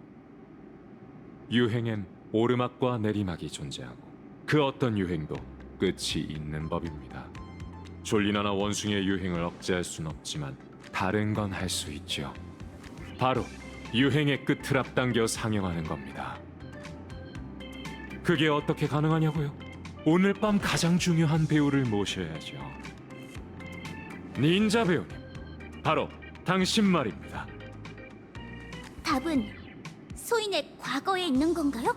유행엔 오르막과 내리막이 존재하고 그 어떤 유행도 끝이 있는 법입니다. 졸리나나 원숭이의 유행을 억제할 순 없지만 다른 건 할 수 있죠. 바로 유행의 끝을 앞당겨 상영하는 겁니다. 그게 어떻게 가능하냐고요? 오늘 밤 가장 중요한 배우를 모셔야죠. 닌자 배우님, 바로 당신 말입니다. 답은 소인의 과거에 있는 건가요?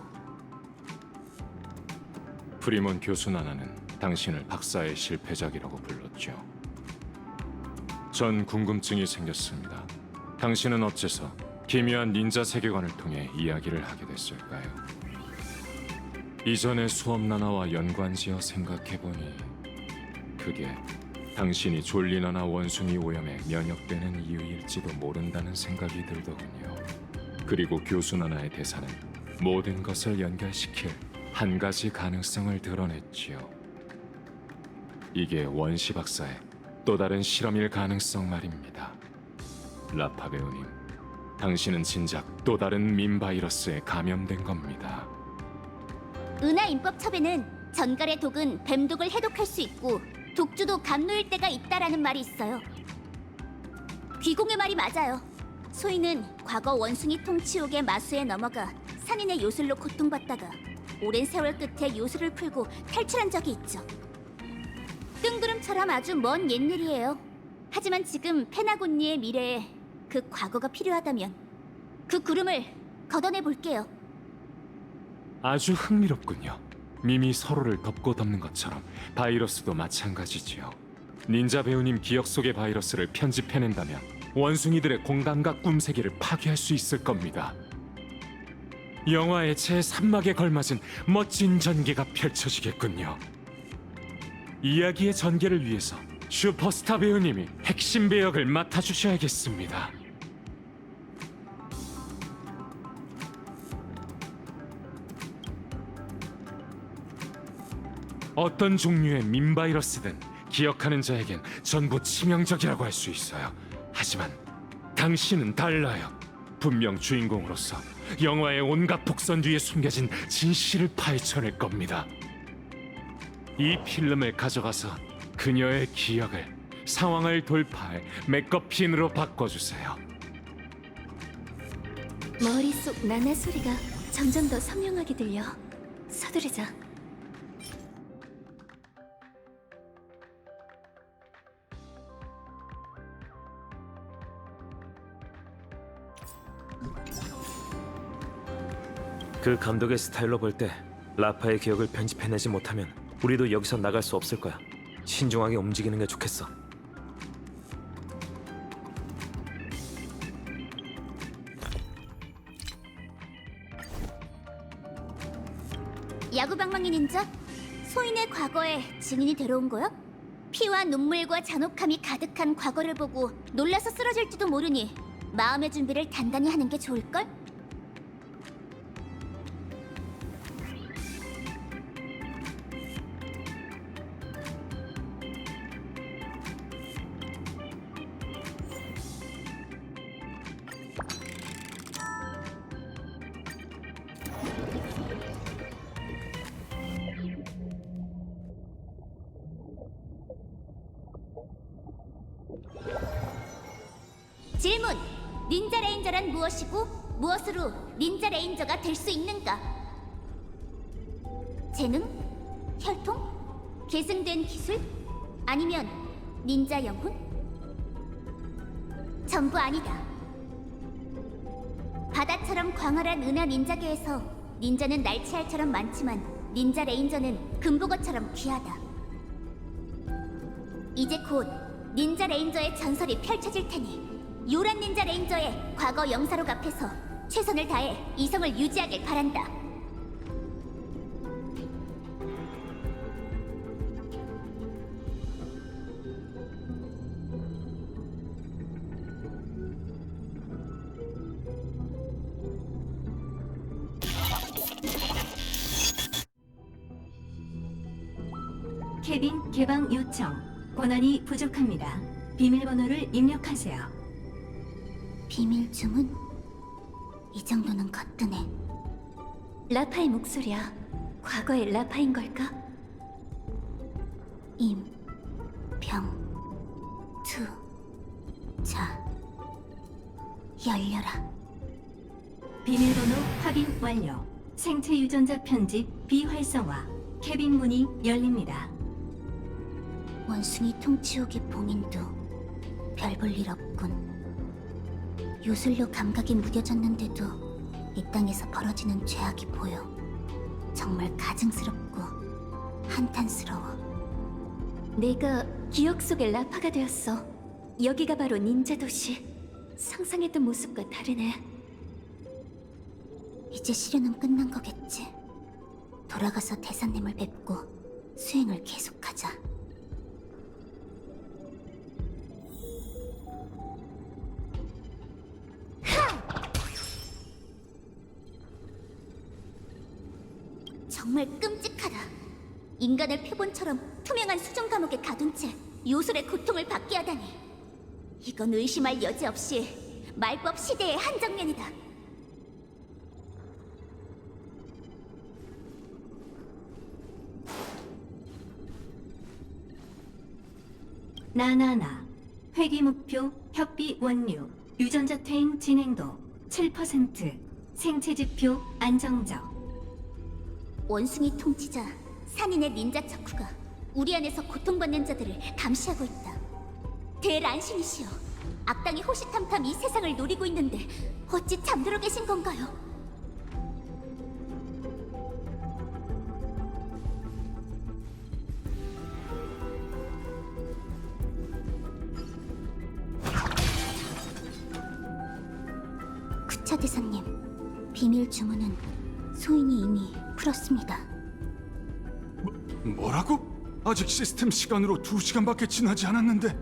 프리몬 교수 나나는 당신을 박사의 실패작이라고 불렀죠. 전 궁금증이 생겼습니다. 당신은 어째서 기묘한 닌자 세계관을 통해 이야기를 하게 됐을까요? 이전의 수업 나나와 연관지어 생각해보니 그게 당신이 졸리나나 원숭이 오염에 면역되는 이유일지도 모른다는 생각이 들더군요. 그리고 교수 나나의 대사는 모든 것을 연결시킬 한 가지 가능성을 드러냈지요. 이게 원시 박사의 또 다른 실험일 가능성 말입니다. 라파 배우님, 당신은 진작 또 다른 밈 바이러스에 감염된 겁니다. 은하 인법 첩에는 전갈의 독은 뱀독을 해독할 수 있고 독주도 감노일 때가 있다라는 말이 있어요. 귀공의 말이 맞아요. 소인은 과거 원숭이 통치옥의 마수에 넘어가 산인의 요술로 고통받다가 오랜 세월 끝에 요술을 풀고 탈출한 적이 있죠. 뜬구름처럼 아주 먼 옛일이에요. 하지만 지금 페나곤니의 미래에 그 과거가 필요하다면 그 구름을 걷어내 볼게요. 아주 흥미롭군요. 밈이 서로를 덮고 덮는 것처럼 바이러스도 마찬가지지요. 닌자 배우님 기억 속의 바이러스를 편집해낸다면 원숭이들의 공간과 꿈 세계를 파괴할 수 있을 겁니다. 영화의 제3막에 걸맞은 멋진 전개가 펼쳐지겠군요. 이야기의 전개를 위해서 슈퍼스타 배우님이 핵심 배역을 맡아주셔야겠습니다. 어떤 종류의 밈 바이러스든 기억하는 자에겐 전부 치명적이라고 할 수 있어요. 하지만 당신은 달라요. 분명 주인공으로서 영화의 온갖 복선 뒤에 숨겨진 진실을 파헤쳐낼 겁니다. 이 필름을 가져가서 그녀의 기억을, 상황을 돌파할 맥거핀으로 바꿔주세요. 머릿속 나나 소리가 점점 더 선명하게 들려. 서두르자. 그 감독의 스타일로 볼 때 라파의 기억을 편집해내지 못하면 우리도 여기서 나갈 수 없을 거야. 신중하게 움직이는 게 좋겠어. 야구방망이 닌자, 소인의 과거에 증인이 되러 온 거야? 피와 눈물과 잔혹함이 가득한 과거를 보고 놀라서 쓰러질지도 모르니 마음의 준비를 단단히 하는 게 좋을걸? 질문! 닌자 레인저란 무엇이고 무엇으로 닌자 레인저가 될 수 있는가? 재능? 혈통? 계승된 기술? 아니면 닌자 영혼? 전부 아니다. 바다처럼 광활한 은하 닌자계에서 닌자는 날치알처럼 많지만 닌자 레인저는 금붕어처럼 귀하다. 이제 곧 닌자 레인저의 전설이 펼쳐질 테니 요란 닌자 레인저의 과거 영사록 앞에서 최선을 다해 이성을 유지하길 바란다. 캐빈 개방 요청. 권한이 부족합니다. 비밀번호를 입력하세요. 비밀 주문? 이 정도는 거뜬해. 라파의 목소리야. 과거의 라파인 걸까? 임, 병, 투, 자, 열려라. 비밀번호 확인 완료. 생체 유전자 편집 비활성화. 캐빈 문이 열립니다. 원숭이 통치옥의 봉인도 별 볼 일 없군. 요술로 감각이 무뎌졌는데도 이 땅에서 벌어지는 죄악이 보여. 정말 가증스럽고 한탄스러워. 내가 기억 속의 라파가 되었어. 여기가 바로 닌자 도시. 상상했던 모습과 다르네. 이제 시련은 끝난 거겠지. 돌아가서 대사님을 뵙고 수행을 계속하자. 정말 끔찍하다. 인간을 표본처럼 투명한 수정 감옥에 가둔 채 요술의 고통을 받게 하다니. 이건 의심할 여지 없이 말법 시대의 한정면이다. 나나나. 회귀 목표 협비 원류. 유전자 퇴행 진행도 7%. 생체 지표 안정적. 원숭이 통치자 산인의 닌자 척후가 우리 안에서 고통받는 자들을 감시하고 있다. 대란신이시여, 악당이 호시탐탐 이 세상을 노리고 있는데 어찌 잠들어 계신 건가요? 구차 대사님, 비밀 주문은 소인이 이미 풀었습니다. 뭐라고? 아직 시스템 시간으로 2시간밖에 지나지 않았는데.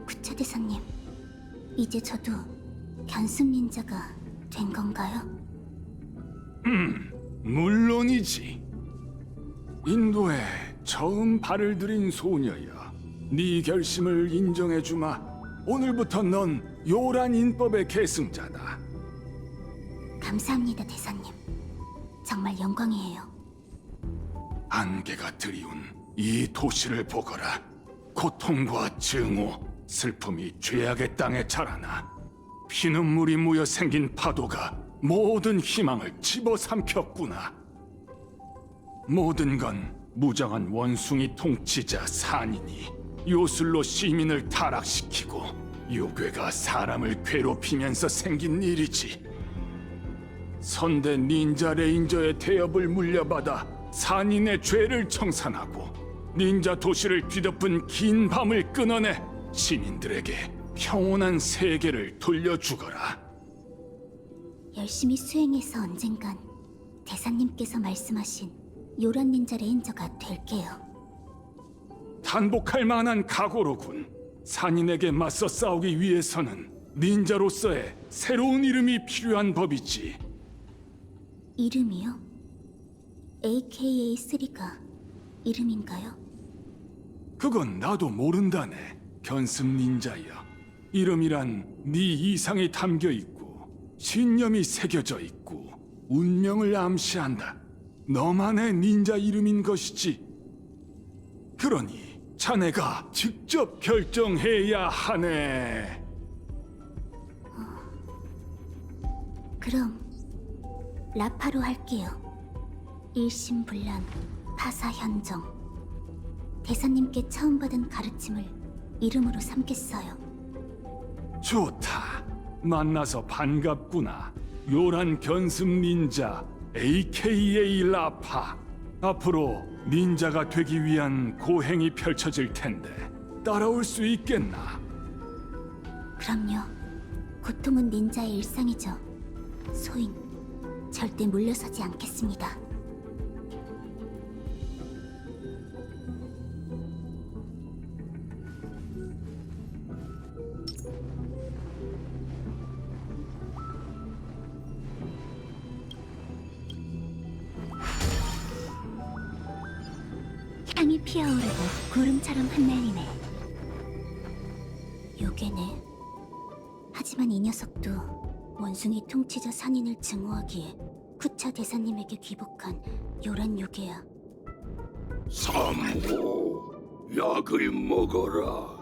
구차 대사님, 이제 저도 견습 닌자가 된 건가요? 물론이지. 인도에 처음 발을 들인 소녀여. 네 결심을 인정해주마. 오늘부터 넌 요란 인법의 계승자다. 감사합니다, 대사님. 정말 영광이에요. 안개가 드리운 이 도시를 보거라. 고통과 증오, 슬픔이 죄악의 땅에 자라나 피눈물이 모여 생긴 파도가 모든 희망을 집어삼켰구나. 모든 건 무장한 원숭이 통치자 산인이 요술로 시민을 타락시키고 요괴가 사람을 괴롭히면서 생긴 일이지. 선대 닌자 레인저의 태엽을 물려받아 산인의 죄를 청산하고 닌자 도시를 뒤덮은 긴 밤을 끊어내 시민들에게 평온한 세계를 돌려주거라. 열심히 수행해서 언젠간 대사님께서 말씀하신 요란 닌자 레인저가 될게요. 단복할 만한 각오로군. 산인에게 맞서 싸우기 위해서는 닌자로서의 새로운 이름이 필요한 법이지. 이름이요? AKA3가 이름인가요? 그건 나도 모른다네. 견습 닌자야. 이름이란 네 이상이 담겨 있고 신념이 새겨져 있고 운명을 암시한다. 너만의 닌자 이름인 것이지. 그러니 자네가 직접 결정해야 하네. 그럼 라파로 할게요. 일심불란, 파사현정. 대사님께 처음 받은 가르침을 이름으로 삼겠어요. 좋다. 만나서 반갑구나. 요란 견습 닌자 AKA 라파. 앞으로 닌자가 되기 위한 고행이 펼쳐질 텐데 따라올 수 있겠나? 그럼요. 고통은 닌자의 일상이죠. 소인, 절대 물러서지 않겠습니다. 향이 피어오르고 구름처럼 흩날리네. 요괴네. 하지만 이 녀석도 원숭이 통치자 산인을 증오하기에 쿠차 대사님에게 귀복한 요란 요괴야. 삼호, 약을 먹어라.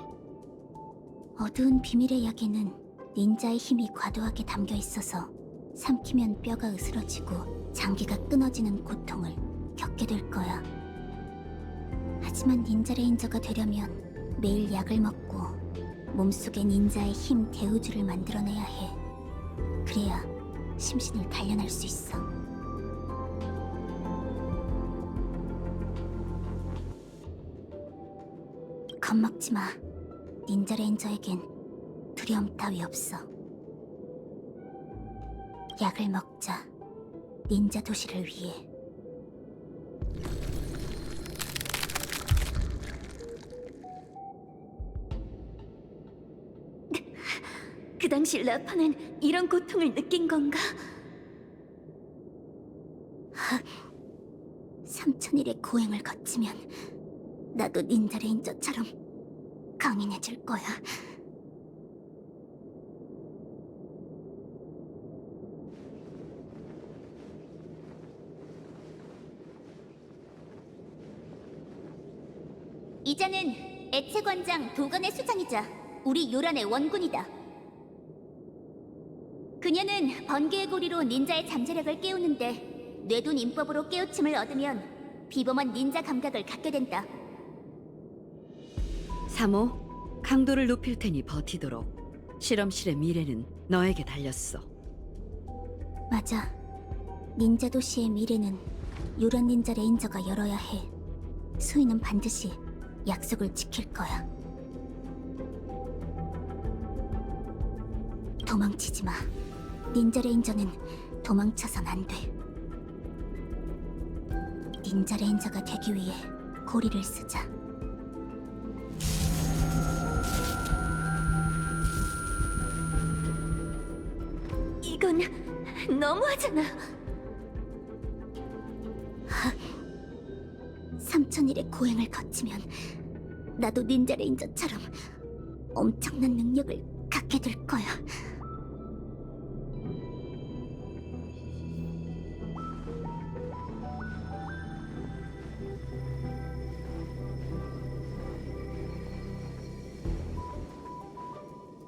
어두운 비밀의 약에는 닌자의 힘이 과도하게 담겨 있어서 삼키면 뼈가 으스러지고 장기가 끊어지는 고통을 겪게 될 거야. 하지만 닌자 레인저가 되려면 매일 약을 먹고 몸속에 닌자의 힘 대우주를 만들어내야 해. 그래야 심신을 단련할 수 있어. 겁먹지 마. 닌자 레인저에겐 두려움 따위 없어. 약을 먹자. 닌자 도시를 위해. 그 당시 라파는 이런 고통을 느낀 건가? 3000일의 고행을 거치면 나도 닌자 레인저처럼 강인해질 거야. 이자는 애체관장 도건의 수장이자 우리 요란의 원군이다. 그녀는 번개의 고리로 닌자의 잠재력을 깨우는데 뇌둔 인법으로 깨우침을 얻으면 비범한 닌자 감각을 갖게 된다. 3호, 강도를 높일 테니 버티도록. 실험실의 미래는 너에게 달렸어. 맞아. 닌자 도시의 미래는 요란 닌자 레인저가 열어야 해. 소희는 반드시 약속을 지킬 거야. 도망치지 마. 닌자 레인저는 도망쳐선 안 돼. 닌자 레인저가 되기 위해 고리를 쓰자. 이건 너무하잖아. 3000일의 고행을 거치면 나도 닌자 레인저처럼 엄청난 능력을 갖게 될 거야.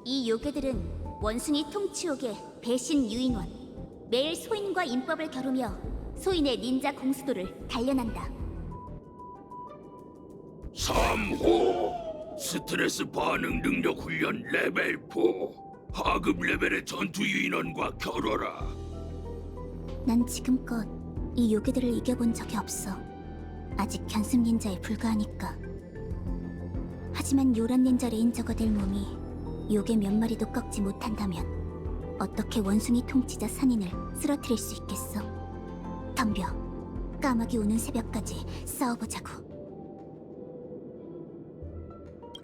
이 요괴들은 원숭이 통치욕의 배신 유인원. 매일 소인과 인법을 겨루며 소인의 닌자 공수도를 단련한다. 3호, 스트레스 반응 능력 훈련 레벨 4. 하급 레벨의 전투 유인원과 겨뤄라. 난 지금껏 이 요괴들을 이겨본 적이 없어. 아직 견습 닌자에 불과하니까. 하지만 요란 닌자 레인저가 될 몸이 요괴 몇 마리도 꺾지 못한다면 어떻게 원숭이 통치자 산인을 쓰러뜨릴 수 있겠어? 덤벼. 까마귀 우는 새벽까지 싸워보자고.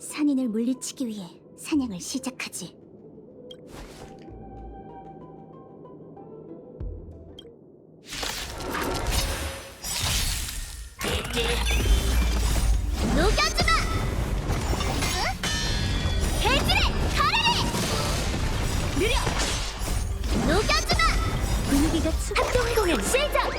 산인을 물리치기 위해 사냥을 시작하지. 녹여주마! 해질의 가래리! 느려! 녹여주마! 분위기가 합동 공연 시작!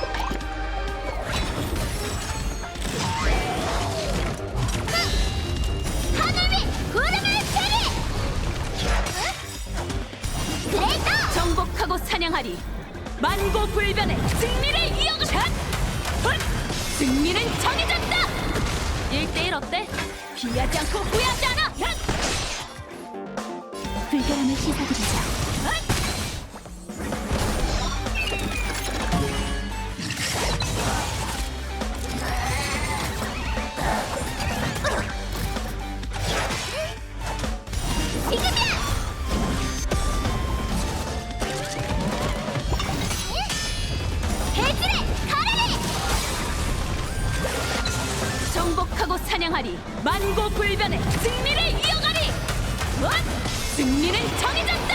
하늘 위 구름을 캐리! 그레이터! 정복하고 사냥하리. 만고불변의 승리를 이어가자. 승리는 정해졌다. 1대1 어때? 피하지 않고 후회하지 않아. 불결함을 씻어드리자. 지금이야! 해질의 가래리! 정복하고 사냥하리. 만고불변의 승리를 이어가리. 승리는 정해졌다.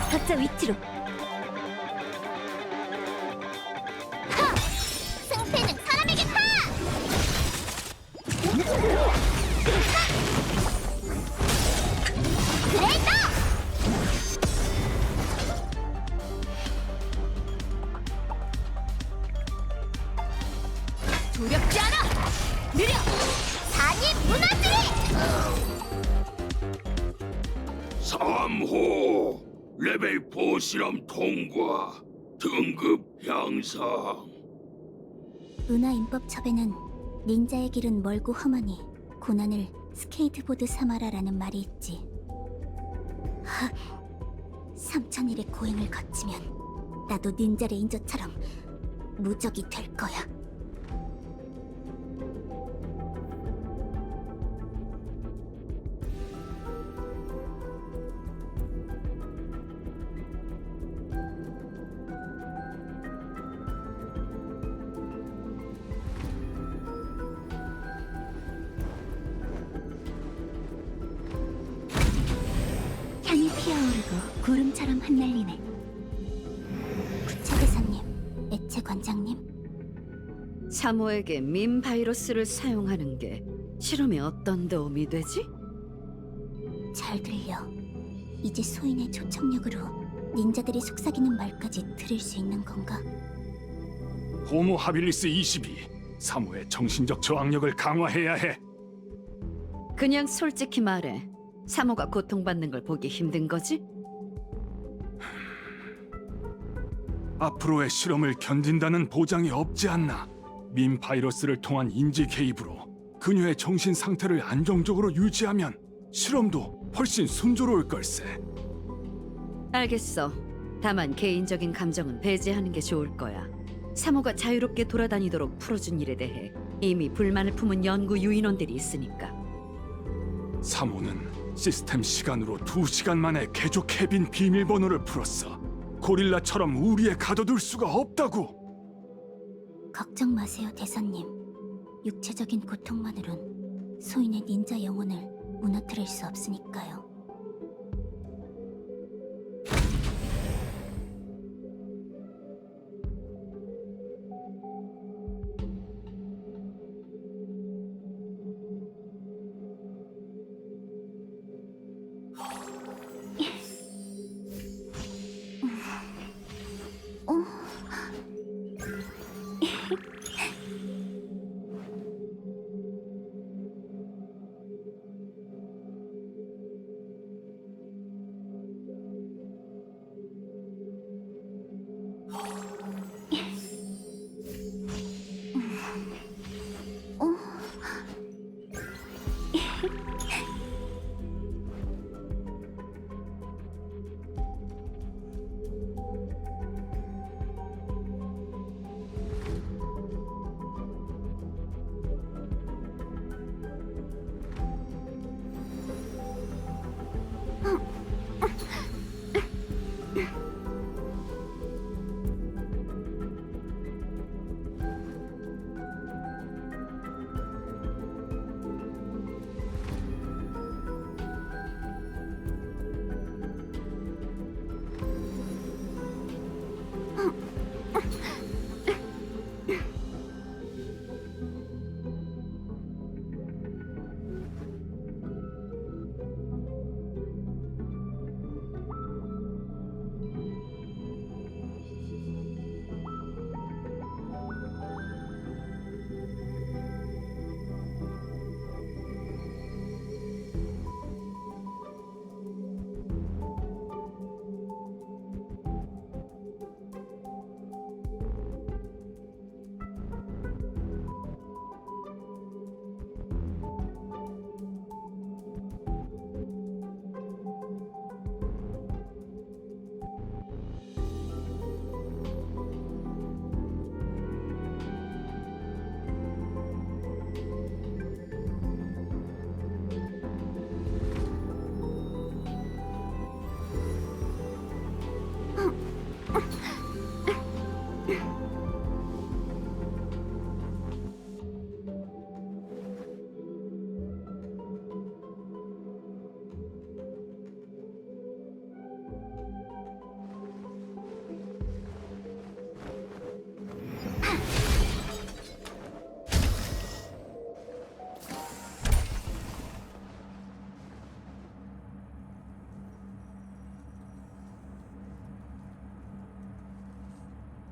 각자 위치로. 하! 승패는 사람에게 타! 그레이터! 두렵지 않아. 느려. 산이 무너지리! 3호 레벨 4 실험 통과. 등급 향상. 문화 인법 첩에는 닌자의 길은 멀고 험하니 고난을 스케이트보드 삼아라라는 말이 있지. 3000일의 고행을 거치면 나도 닌자 레인저처럼 무적이 될 거야. 향이 피어오르고 구름처럼 흩날리네. 구체대사님, 애체 관장님, 사모에게 민 바이러스를 사용하는 게 실험에 어떤 도움이 되지? 잘 들려. 이제 소인의 초청력으로 닌자들이 속삭이는 말까지 들을 수 있는 건가? 호모 하빌리스 22. 사모의 정신적 저항력을 강화해야 해. 그냥 솔직히 말해. 사모가 고통받는 걸 보기 힘든 거지? 앞으로의 실험을 견딘다는 보장이 없지 않나. 민 바이러스를 통한 인지 개입으로 그녀의 정신 상태를 안정적으로 유지하면 실험도 훨씬 순조로울 걸세. 알겠어. 다만 개인적인 감정은 배제하는 게 좋을 거야. 사모가 자유롭게 돌아다니도록 풀어준 일에 대해 이미 불만을 품은 연구 유인원들이 있으니까. 사모는 시스템 시간으로 2시간 만에 개조 캐빈 비밀번호를 풀었어. 고릴라처럼 우리에 가둬둘 수가 없다고. 걱정 마세요, 대사님. 육체적인 고통만으론 소인의 닌자 영혼을 무너뜨릴 수 없으니까요.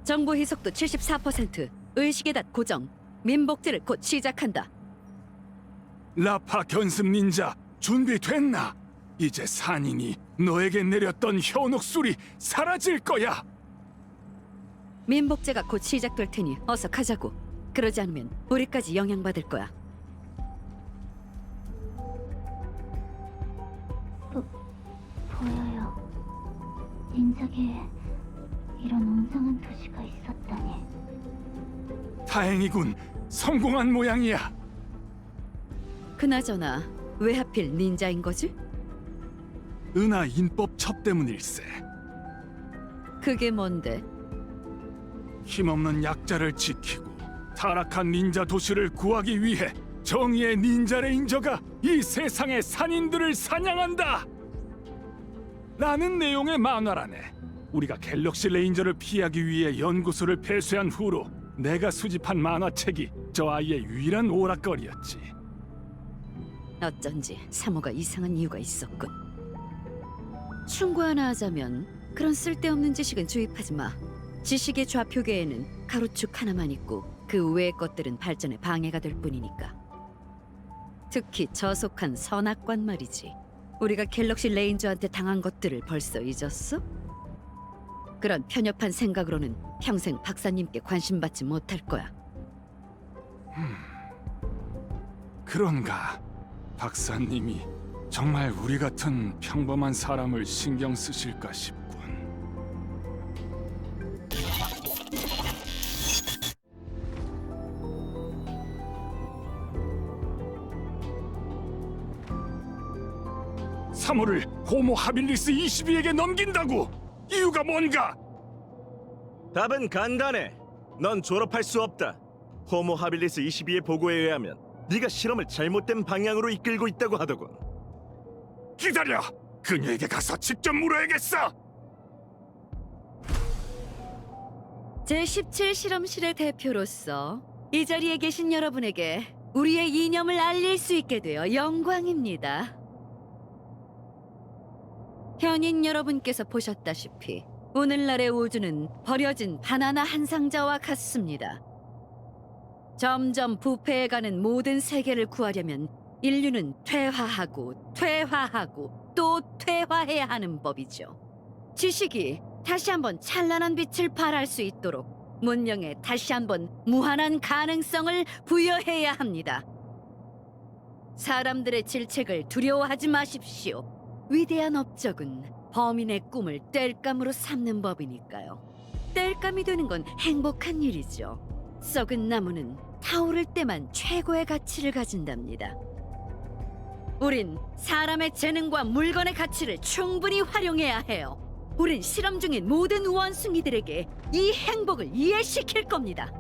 정보 해석도 74%, 의식의 닷 고정, 민복제를 곧 시작한다. 라파 견습 닌자 준비됐나? 이제 산인이 너에게 내렸던 현혹술이 사라질 거야. 민복제가 곧 시작될 테니 어서 가자고. 그러지 않으면 우리까지 영향받을 거야. 보여요. 닌자계에 이런 엉성한 도시가 있었다니. 다행이군. 성공한 모양이야. 그나저나 왜 하필 닌자인 거지? 은하 인법 첩 때문일세. 그게 뭔데? 힘없는 약자를 지키고 타락한 닌자 도시를 구하기 위해 정의의 닌자 레인저가 이 세상의 산인들을 사냥한다. 라는 내용의 만화라네. 우리가 갤럭시 레인저를 피하기 위해 연구소를 폐쇄한 후로 내가 수집한 만화책이 저 아이의 유일한 오락거리였지. 어쩐지 사모가 이상한 이유가 있었군. 충고 하나 하자면 그런 쓸데없는 지식은 주입하지 마. 지식의 좌표계에는 가로축 하나만 있고 그 외의 것들은 발전에 방해가 될 뿐이니까. 특히 저속한 선악관 말이지. 우리가 갤럭시 레인저한테 당한 것들을 벌써 잊었어? 그런 편협한 생각으로는 평생 박사님께 관심받지 못할 거야. 그런가? 박사님이 정말 우리 같은 평범한 사람을 신경 쓰실까 싶군. 사모를 호모 하빌리스 22에게 넘긴다고! 이유가 뭔가? 답은 간단해. 넌 졸업할 수 없다. 호모 하빌리스 22의 보고에 의하면 네가 실험을 잘못된 방향으로 이끌고 있다고 하더군. 기다려! 그녀에게 가서 직접 물어야겠어! 제17 실험실의 대표로서 이 자리에 계신 여러분에게 우리의 이념을 알릴 수 있게 되어 영광입니다. 현인 여러분께서 보셨다시피 오늘날의 우주는 버려진 바나나 한 상자와 같습니다. 점점 부패해가는 모든 세계를 구하려면 인류는 퇴화하고 퇴화하고 또 퇴화해야 하는 법이죠. 지식이 다시 한번 찬란한 빛을 발할 수 있도록 문명에 다시 한번 무한한 가능성을 부여해야 합니다. 사람들의 질책을 두려워하지 마십시오. 위대한 업적은 범인의 꿈을 땔감으로 삼는 법이니까요. 땔감이 되는 건 행복한 일이죠. 썩은 나무는 타오를 때만 최고의 가치를 가진답니다. 우린 사람의 재능과 물건의 가치를 충분히 활용해야 해요. 우린 실험 중인 모든 원숭이들에게 이 행복을 이해시킬 겁니다.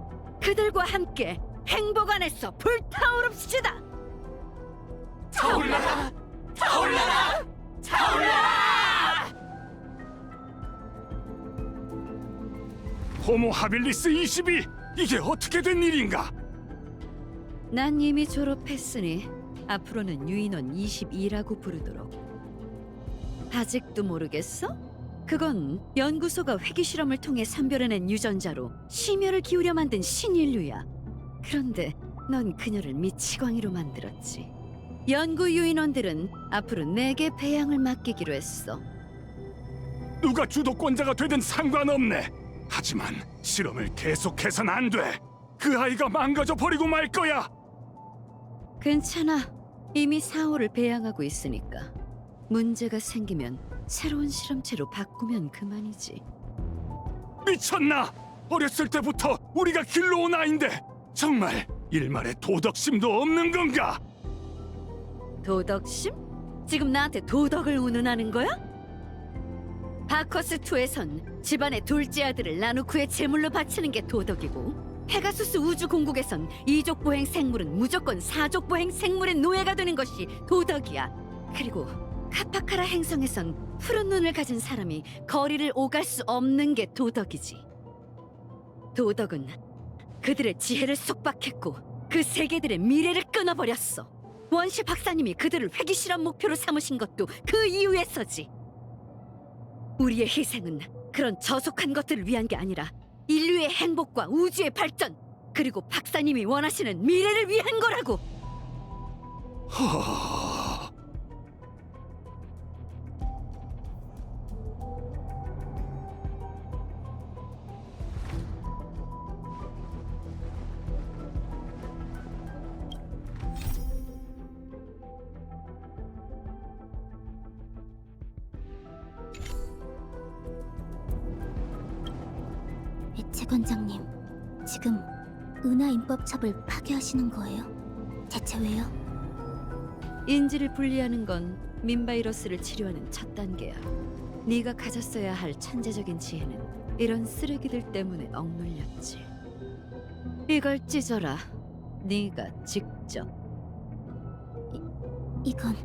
그들과 함께 행복 안에서 불타오릅시다. 타올라라! 타올라라! 타올라라! 호모 하빌리스 22! 이게 어떻게 된 일인가? 난 이미 졸업했으니 앞으로는 유인원 22라고 부르도록. 아직도 모르겠어? 그건 연구소가 회귀 실험을 통해 선별해낸 유전자로 심혈을 기울여 만든 신인류야. 그런데 넌 그녀를 미치광이로 만들었지. 연구 유인원들은 앞으로 내게 배양을 맡기기로 했어. 누가 주도권자가 되든 상관없네. 하지만 실험을 계속해선 안 돼. 그 아이가 망가져 버리고 말 거야. 괜찮아. 이미 사호를 배양하고 있으니까. 문제가 생기면 새로운 실험체로 바꾸면 그만이지. 미쳤나? 어렸을 때부터 우리가 길러온 아인데 정말 일말의 도덕심도 없는 건가? 도덕심? 지금 나한테 도덕을 운운하는 거야? 바커스2에선 집안의 둘째 아들을 나누쿠의 제물로 바치는 게 도덕이고, 페가수스 우주공국에선 이족 보행 생물은 무조건 사족 보행 생물의 노예가 되는 것이 도덕이야. 그리고 카파카라 행성에선 푸른 눈을 가진 사람이 거리를 오갈 수 없는 게 도덕이지. 도덕은 그들의 지혜를 속박했고 그 세계들의 미래를 끊어버렸어. 원시 박사님이 그들을 회기실험 목표로 삼으신 것도 그 이유에서지. 우리의 희생은 그런 저속한 것들을 위한 게 아니라 인류의 행복과 우주의 발전, 그리고 박사님이 원하시는 미래를 위한 거라고. 허... 채권장님, 지금 은하 인법첩을 파괴하시는 거예요? 대체 왜요? 인지를 분리하는 건 민바이러스를 치료하는 첫 단계야. 네가 가졌어야 할 천재적인 지혜는 이런 쓰레기들 때문에 억눌렸지. 이걸 찢어라. 네가 직접. 이건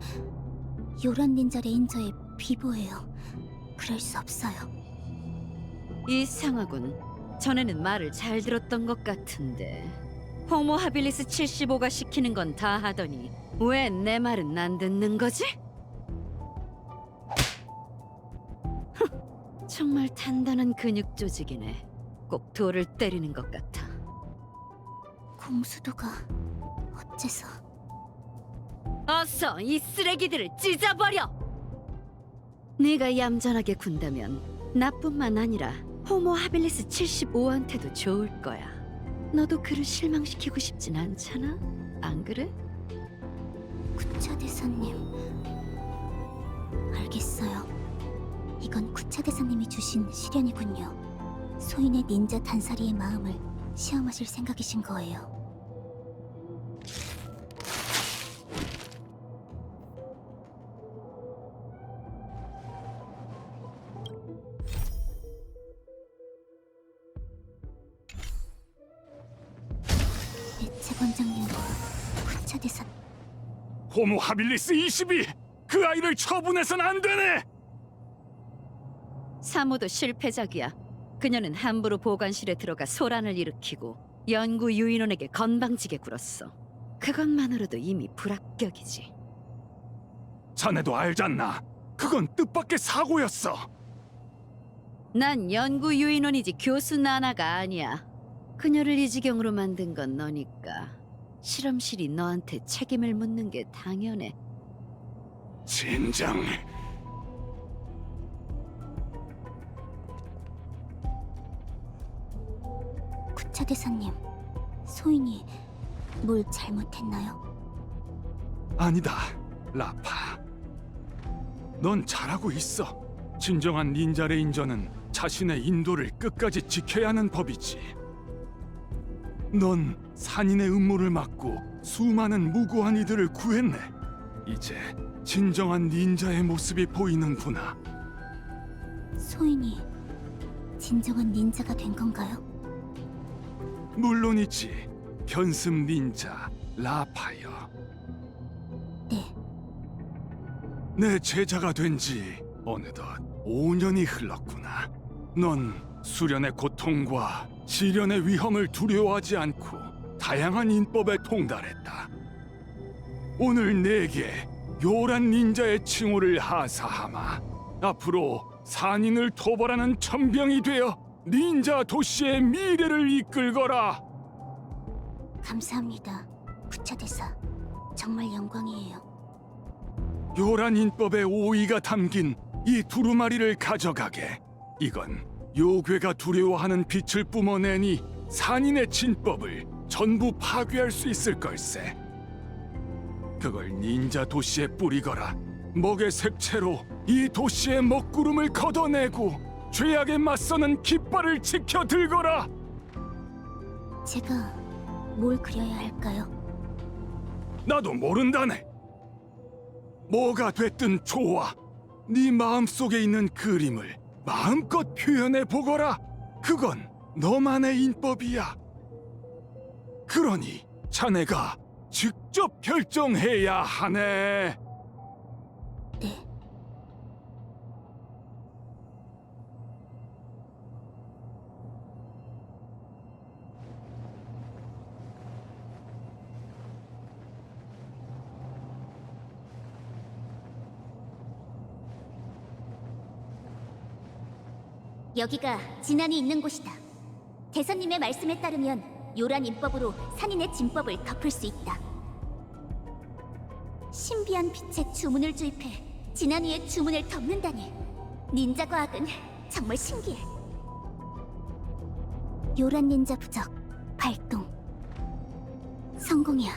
요란 닌자 레인저의 비보예요. 그럴 수 없어요. 이상하군. 전에는 말을 잘 들었던 것 같은데. 호모 하빌리스 75가 시키는 건 다 하더니 왜 내 말은 안 듣는 거지? 정말 단단한 근육 조직이네. 꼭 돌을 때리는 것 같아. 공수도가 어째서... 어서 이 쓰레기들을 찢어버려! 네가 얌전하게 군다면 나뿐만 아니라 호모 하빌리스 75한테도 좋을 거야. 너도 그를 실망시키고 싶진 않잖아? 안 그래? 구차 대사님... 알겠어요. 이건 구차 대사님이 주신 시련이군요. 소인의 닌자 단사리의 마음을 시험하실 생각이신 거예요. 대체관장님과 구차 대사... 호모 하빌리스 22! 그 아이를 처분해선 안 되네! 사모도 실패작이야. 그녀는 함부로 보관실에 들어가 소란을 일으키고 연구 유인원에게 건방지게 굴었어. 그것만으로도 이미 불합격이지. 자네도 알잖나. 그건 뜻밖의 사고였어. 난 연구 유인원이지 교수 나나가 아니야. 그녀를 이 지경으로 만든 건 너니까 실험실이 너한테 책임을 묻는 게 당연해. 진정... 구차 대사님, 소인이 뭘 잘못했나요? 아니다, 라파. 넌 잘하고 있어. 진정한 닌자 레인저는 자신의 인도를 끝까지 지켜야 하는 법이지. 넌 산인의 음모를 막고 수많은 무고한 이들을 구했네. 이제 진정한 닌자의 모습이 보이는구나. 소인이 진정한 닌자가 된 건가요? 물론이지. 변습 닌자 라파여. 네. 내 제자가 된 지 어느덧 5년이 흘렀구나. 넌 수련의 고통과 시련의 위험을 두려워하지 않고 다양한 인법에 통달했다. 오늘 내게 요란 닌자의 칭호를 하사하마. 앞으로 산인을 토벌하는 천병이 되어 닌자 도시의 미래를 이끌거라. 감사합니다, 구차 대사. 정말 영광이에요. 요란 인법의 오의가 담긴 이 두루마리를 가져가게. 이건 요괴가 두려워하는 빛을 뿜어내니 산인의 진법을 전부 파괴할 수 있을 걸세. 그걸 닌자 도시에 뿌리거라. 먹의 색채로 이 도시의 먹구름을 걷어내고 죄악에 맞서는 깃발을 지켜 들거라. 제가 뭘 그려야 할까요? 나도 모른다네. 뭐가 됐든 좋아. 네 마음속에 있는 그림을 마음껏 표현해 보거라. 그건 너만의 인법이야. 그러니 자네가 직접 결정해야 하네. 네. 여기가 진안이 있는 곳이다. 대선님의 말씀에 따르면 요란 인법으로 산인의 진법을 덮을 수 있다. 신비한 빛의 주문을 주입해 진안 위의 주문을 덮는다니 닌자 과학은 정말 신기해. 요란 닌자 부적 발동. 성공이야.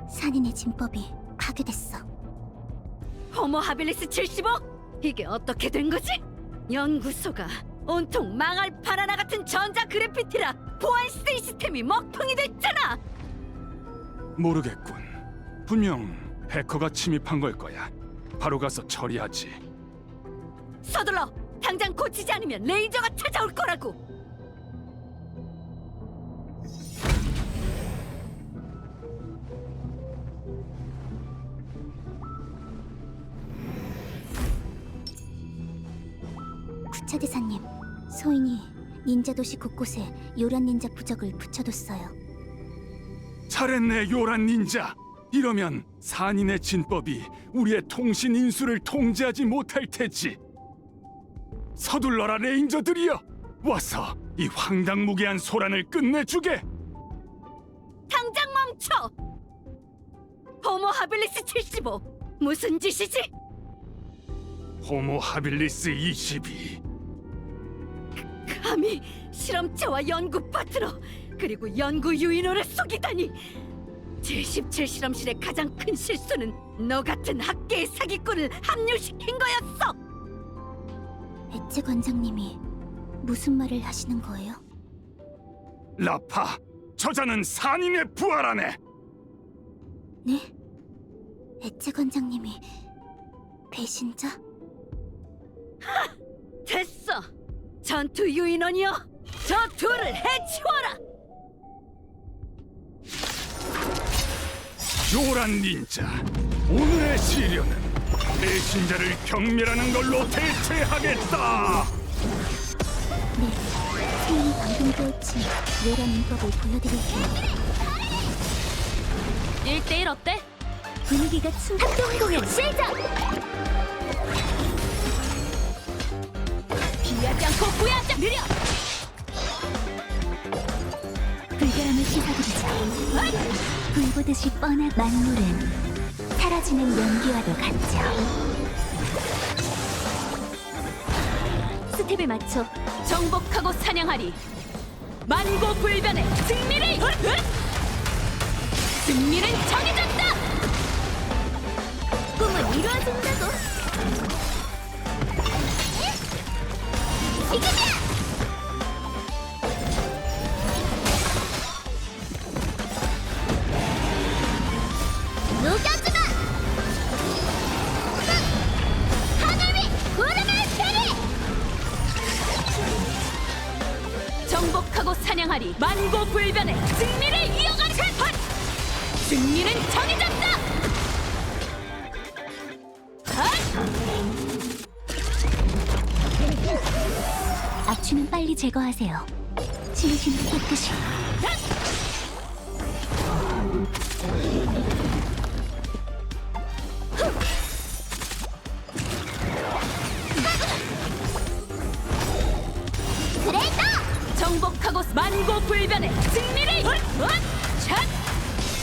산인의 진법이 파괴됐어. 호모 하빌리스 75? 이게 어떻게 된 거지? 연구소가 온통 망할 바나나 같은 전자 그래피티라 보안 시스템이 먹통이 됐잖아. 모르겠군. 분명 해커가 침입한 걸 거야. 바로 가서 처리하지. 서둘러. 당장 고치지 않으면 레이저가 찾아올 거라고. 구차대사님, 소인이 닌자 도시 곳곳에 요란 닌자 부적을 붙여뒀어요. 잘했네, 요란 닌자. 이러면 산인의 진법이 우리의 통신 인수를 통제하지 못할 테지. 서둘러라, 레인저들이여. 와서 이 황당무계한 소란을 끝내주게. 당장 멈춰. 호모 하빌리스 75 무슨 짓이지? 호모 하빌리스 22. 감히 실험체와 연구 파트너 그리고 연구 유인원을 속이다니. 제17 실험실의 가장 큰 실수는 너 같은 학계의 사기꾼을 합류시킨 거였어. 엣제 관장님이 무슨 말을 하시는 거예요? 라파, 저자는 산인의 부하라네. 네? 엣제 관장님이 배신자? 됐어. 전투 유인원이여, 저 둘을 해치워라. 요란 닌자, 오늘의 시련은 배신자를 경멸하는 걸로 대체하겠다. 네, 소인이 방금 배우친 요란 인법을 보여드릴게요. 1대1 어때? 분위기가 합동 공연 시작! 피하지 않고 후회하자. 느려. 불결함을 씻어드리자. 불보듯이 뻔한 만물은 사라지는 연기와도 같죠. 스텝에 맞춰 정복하고 사냥하리. 만고불변의 승리를. 승리는 정해졌다. 꿈은 이루어진다고. 지금이야! 녹여주마! 하늘 위 구름을 내리! 정복하고 사냥하리. 만고불변의 승리를 이어가리. 승리는 정해졌다. 악취는 빨리 제거하세요. 치우시는 깨끗이. 그래도 정복하고 만고불변의 승리를.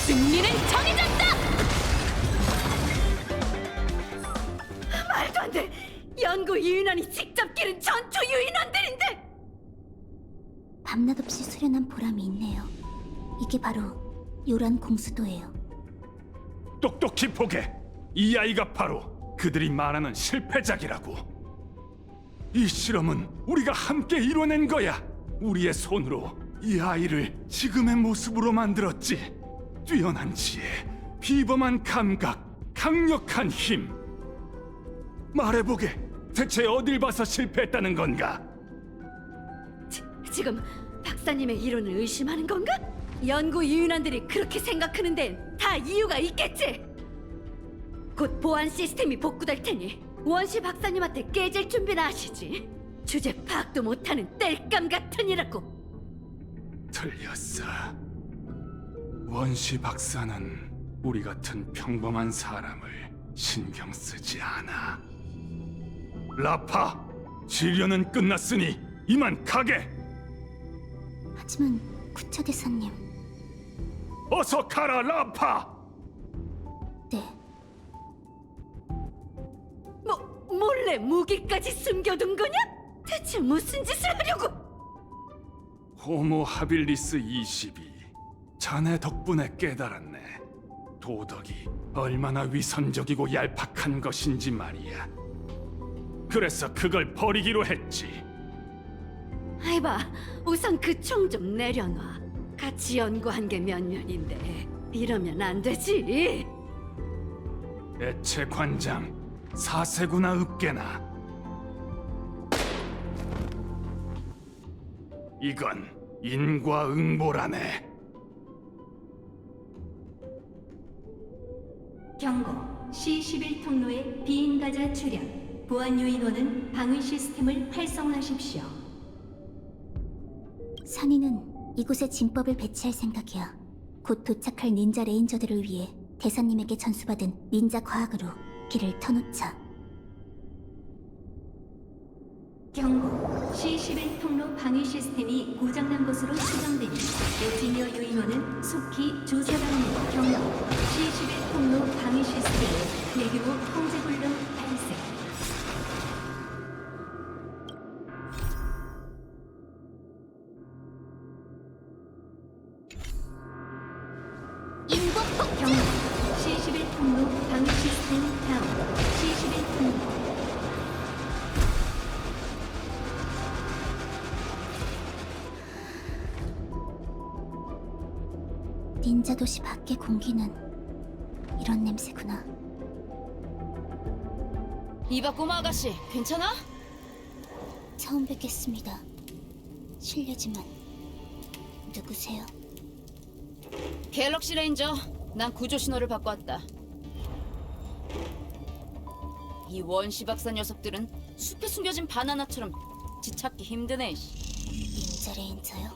승리는 정해졌다. 말도 안 돼. 연구 유인원이 직접 기른 전투 유인원들인데. 밤낮 없이 수련한 보람이 있네요. 이게 바로 요란 공수도예요. 똑똑히 보게. 이 아이가 바로 그들이 말하는 실패작이라고. 이 실험은 우리가 함께 이뤄낸 거야. 우리의 손으로 이 아이를 지금의 모습으로 만들었지. 뛰어난 지혜, 비범한 감각, 강력한 힘. 말해보게. 대체 어딜 봐서 실패했다는 건가? 지금 박사님의 이론을 의심하는 건가? 연구 유인원들이 그렇게 생각하는 데는 다 이유가 있겠지. 곧 보안 시스템이 복구될 테니 원시 박사님한테 깨질 준비나 하시지. 주제 파악도 못하는 땔감 같으니라고. 틀렸어. 원시 박사는 우리 같은 평범한 사람을 신경 쓰지 않아. 라파, 치료는 끝났으니 이만 가게. 하지만 구차대사님. 어서 가라, 라파. 네. 몰래 무기까지 숨겨둔 거냐? 대체 무슨 짓을 하려고? 호모 하빌리스 22. 자네 덕분에 깨달았네. 도덕이 얼마나 위선적이고 얄팍한 것인지 말이야. 그래서 그걸 버리기로 했지. 아이봐, 우선 그 총 좀 내려놔. 같이 연구한 게 몇 년인데 이러면 안 되지. 애체 관장, 사세구나 읍게나. 이건 인과응보라네. 경고. C11 통로에 비인가자 출현. 보안 요인원은 방위 시스템을 활성화하십시오. 선인은 이곳에 진법을 배치할 생각이야. 곧 도착할 닌자 레인저들을 위해 대사님에게 전수받은 닌자 과학으로 길을 터놓자. 경고. C11 통로 방위 시스템이 고장난 것으로 추정되니 엔지니어 요인원은 속히 조사받는 경고. C11 통로 방위 시스템의 대규모 통제 불능 발생. 인공폭 경고. C11 통로 방위 시스템 다운. C11 통로. 닌자 도시 밖의 공기는 이런 냄새구나. 이봐 꼬마 아가씨, 괜찮아? 처음 뵙겠습니다. 실례지만 누구세요? 갤럭시 레인저, 난 구조 신호를 받고 왔다. 이 원시 박사 녀석들은 숲에 숨겨진 바나나처럼 지찾기 힘드네. 닌자 레인저요?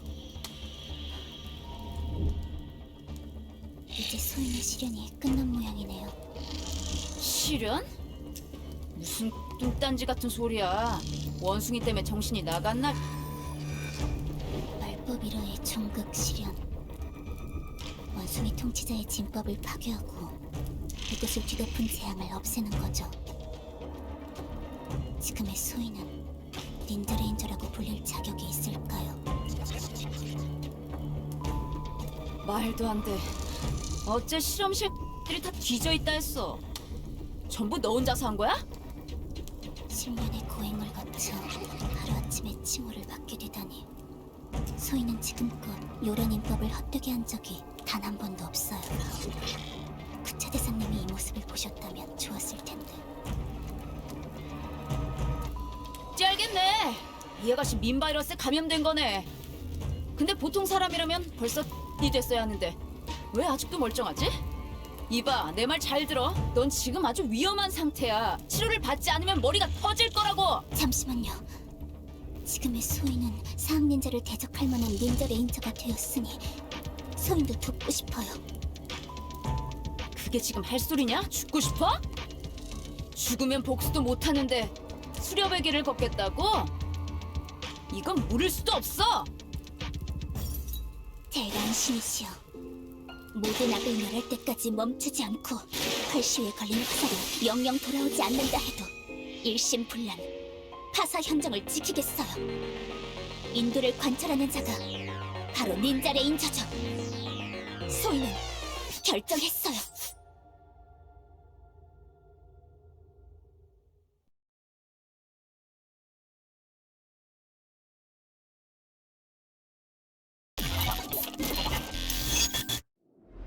이제 소인의 시련이 끝난 모양이네요. 실현? 무슨 뚱딴지 같은 소리야. 원숭이 때문에 정신이 나갔나? 말법 1호의 종극 시련. 원숭이 통치자의 진법을 파괴하고 이것을 뒤덮은 재앙을 없애는 거죠. 지금의 소인은 닌자 레인저라고 불릴 자격이 있을까요? 말도 안 돼. 어째 실험실들이 다 뒤져있다 했어. 전부 너 혼자서 한 거야? 10년의 고행을 거쳐 하루아침에 칭호를 받게 되다니. 소인은 지금껏 요란 인법을 헛되게 한 적이 단 한 번도 없어요. 구차 대사님이 이 모습을 보셨다면 좋았을 텐데. 짤겠네. 이 아가씨 민바이러스에 감염된 거네. 근데 보통 사람이라면 벌써 이 됐어야 하는데 왜 아직도 멀쩡하지? 이봐, 내 말 잘 들어. 넌 지금 아주 위험한 상태야. 치료를 받지 않으면 머리가 터질 거라고. 잠시만요. 지금의 소인은 사학 닌자를 대적할 만한 닌자 레인저가 되었으니 소인도 돕고 싶어요. 그게 지금 할 소리냐? 죽고 싶어? 죽으면 복수도 못하는데 수렵의 길을 걷겠다고? 이건 모를 수도 없어. 대란신이시여, 모든 악을 멸할 때까지 멈추지 않고 활시위에 걸린 화살이 영영 돌아오지 않는다 해도 일심불란 파사 현정을 지키겠어요. 인도를 관찰하는 자가 바로 닌자 레인저죠. 소인은 결정했어요.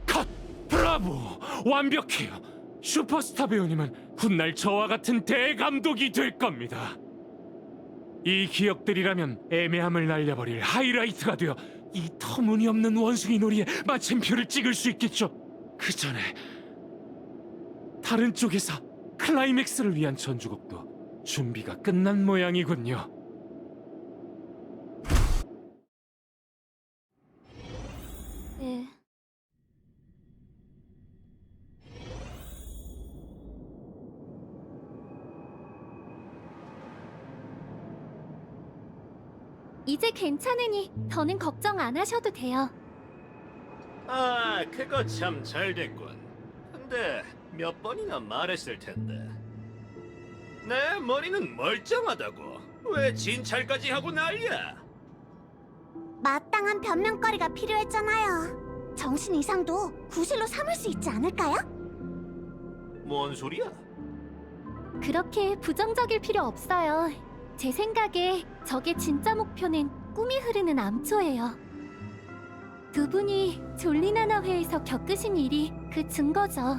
컷! 브라보! 완벽해요. 슈퍼스타 배우님은 훗날 저와 같은 대감독이 될 겁니다. 이 기억들이라면 애매함을 날려버릴 하이라이트가 되어 이 터무니없는 원숭이 놀이에 마침표를 찍을 수 있겠죠. 그 전에 다른 쪽에서 클라이맥스를 위한 전주곡도 준비가 끝난 모양이군요. 네. 이제 괜찮으니 더는 걱정 안 하셔도 돼요. 아, 그거 참 잘 됐군. 근데 몇 번이나 말했을 텐데. 내 머리는 멀쩡하다고. 왜 진찰까지 하고 난리야? 마땅한 변명거리가 필요했잖아요. 정신 이상도 구실로 삼을 수 있지 않을까요? 뭔 소리야? 그렇게 부정적일 필요 없어요. 제 생각에 적의 진짜 목표는 꿈이 흐르는 암초예요. 두 분이 졸리나나회에서 겪으신 일이 그 증거죠.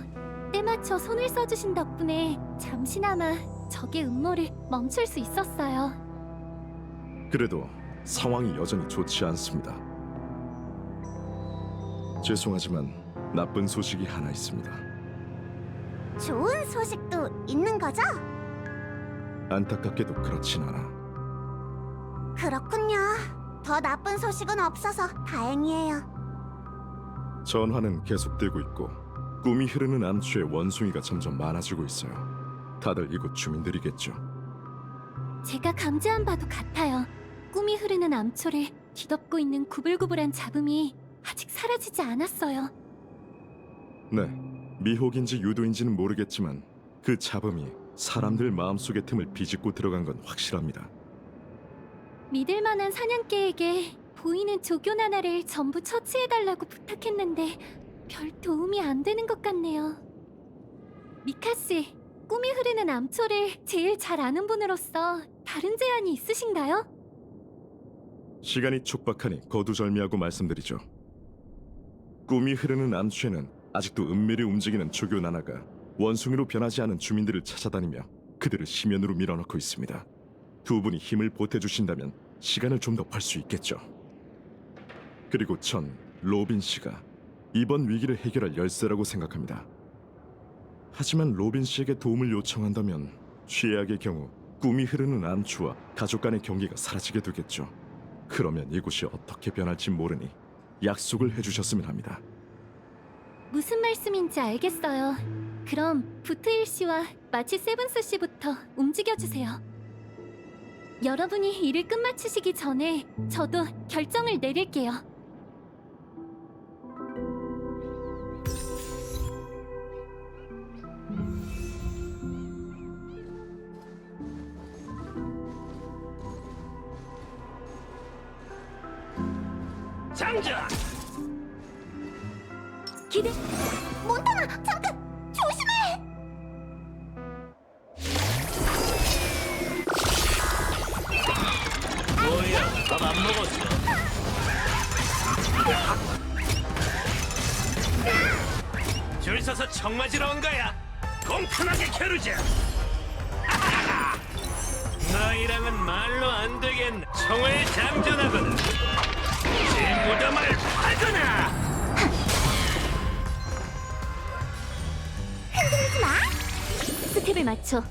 때맞춰 손을 써주신 덕분에 잠시나마 적의 음모를 멈출 수 있었어요. 그래도 상황이 여전히 좋지 않습니다. 죄송하지만 나쁜 소식이 하나 있습니다. 좋은 소식도 있는 거죠? 안타깝게도 그렇진 않아. 그렇군요. 더 나쁜 소식은 없어서 다행이에요. 전화는 계속되고 있고 꿈이 흐르는 암초에 원숭이가 점점 많아지고 있어요. 다들 이곳 주민들이겠죠. 제가 감지한 바도 같아요. 꿈이 흐르는 암초를 뒤덮고 있는 구불구불한 잡음이 아직 사라지지 않았어요. 네, 미혹인지 유도인지는 모르겠지만 그 잡음이 사람들 마음속의 틈을 비집고 들어간 건 확실합니다. 믿을 만한 사냥개에게 보이는 조교 나나를 전부 처치해달라고 부탁했는데 별 도움이 안 되는 것 같네요. 미카씨, 꿈이 흐르는 암초를 제일 잘 아는 분으로서 다른 제안이 있으신가요? 시간이 촉박하니 거두절미하고 말씀드리죠. 꿈이 흐르는 암초에는 아직도 은밀히 움직이는 조교 나나가 원숭이로 변하지 않은 주민들을 찾아다니며 그들을 심연으로 밀어넣고 있습니다. 두 분이 힘을 보태주신다면 시간을 좀 더 벌 수 있겠죠. 그리고 전 로빈 씨가 이번 위기를 해결할 열쇠라고 생각합니다. 하지만 로빈 씨에게 도움을 요청한다면 최악의 경우 꿈이 흐르는 암초와 가족 간의 경계가 사라지게 되겠죠. 그러면 이곳이 어떻게 변할지 모르니 약속을 해주셨으면 합니다. 무슨 말씀인지 알겠어요. 그럼 부트일 씨와 마치 세븐스 씨부터 움직여주세요. 여러분이 일을 끝마치시기 전에 저도 결정을 내릴게요. 장자! 기대! 몬타나, 잠깐! 조심해! 뭐야, 밥 안 먹었어? 줄 서서 청 맞으러 온 거야. 공평하게 겨루자. 너희랑은 말로 안 되겠네. 총을 장전하거나 제 무덤을 파거나. 흔들리지 마! 스텝을 맞춰.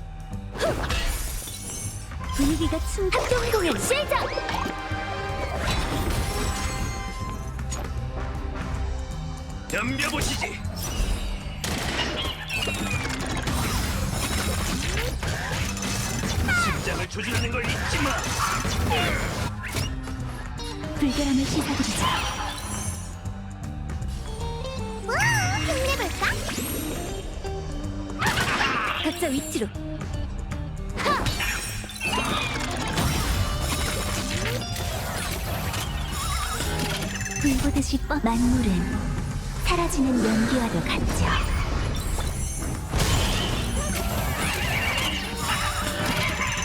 분위기가 합동 공연 시작! 덤벼보시지. 심장을 조준하는 걸 잊지 마. 불결함을 씻어드리자. 우와, 힘내볼까? 각자 위치로. 불보듯이 만물은 사라지는 연기와도 같죠.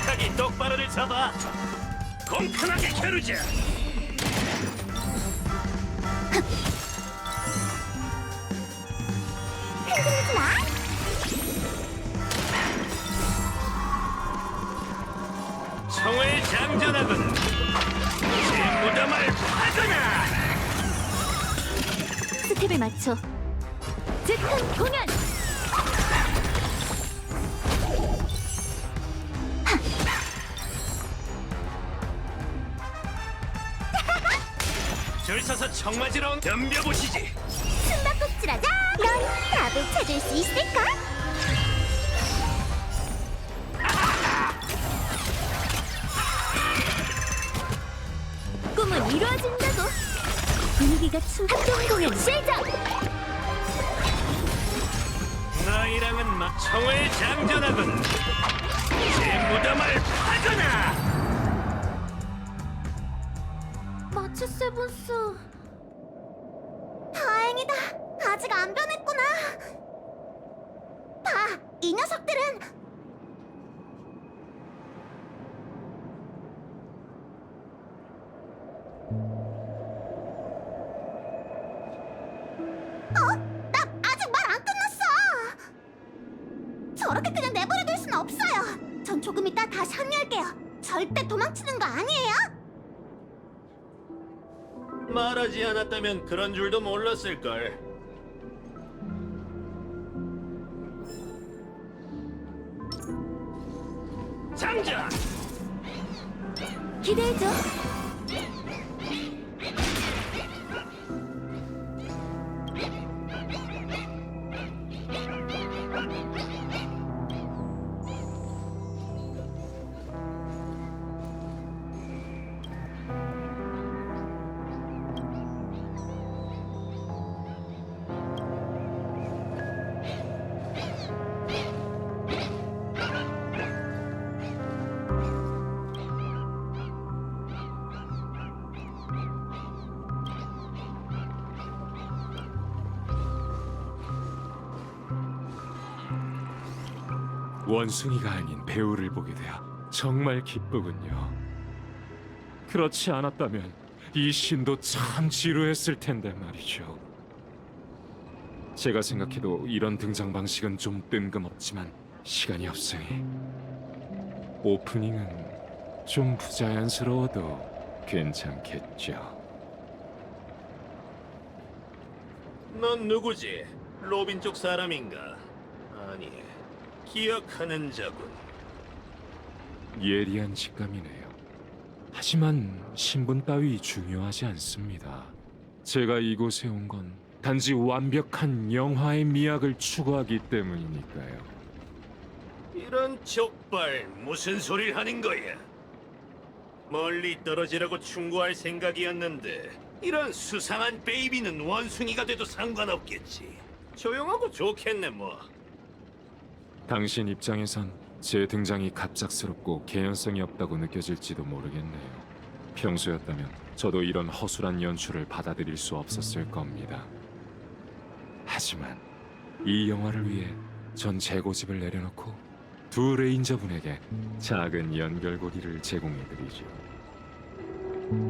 각이 똑바로를 잡아. 공평하게 겨루자. 흔들리지 마! 스텝에 맞춰 즉흥 공연! 줄 서서 청맞으러 덤벼보시지. 숨바꼭질하자. 넌 답을 찾을 수 있을까? 꿈은 이루어진다고! 분위기가 합동 공연 시작! 너희랑은 막 청을 장전하건 제 무덤을 파거나. 마치 세븐스 다행이다. 아직 안 변했구나. 봐, 이 녀석들은 나 아직 말 안 끝났어. 저렇게 그냥 내버려둘 순 없어요. 전 조금 이따 다시 합류할게요. 절대 도망치는 거 아니에요? 말하지 않았다면 그런 줄도 몰랐을걸. 장전! 기대해줘. 원숭이가 아닌 배우를 보게 되어 정말 기쁘군요. 그렇지 않았다면 이 신도 참 지루했을 텐데 말이죠. 제가 생각해도 이런 등장 방식은 좀 뜬금없지만 시간이 없으니 오프닝은 좀 부자연스러워도 괜찮겠죠. 넌 누구지? 로빈 쪽 사람인가? 아니, 기억하는 자군. 예리한 직감이네요. 하지만 신분 따위 중요하지 않습니다. 제가 이곳에 온 건 단지 완벽한 영화의 미학을 추구하기 때문이니까요. 이런 족발 무슨 소리를 하는 거야? 멀리 떨어지라고 충고할 생각이었는데 이런 수상한 베이비는 원숭이가 돼도 상관없겠지. 조용하고 좋겠네 뭐. 당신 입장에선 제 등장이 갑작스럽고 개연성이 없다고 느껴질지도 모르겠네요. 평소였다면 저도 이런 허술한 연출을 받아들일 수 없었을 겁니다. 하지만 이 영화를 위해 전 재고집을 내려놓고 두 레인저분에게 작은 연결고리를 제공해드리죠.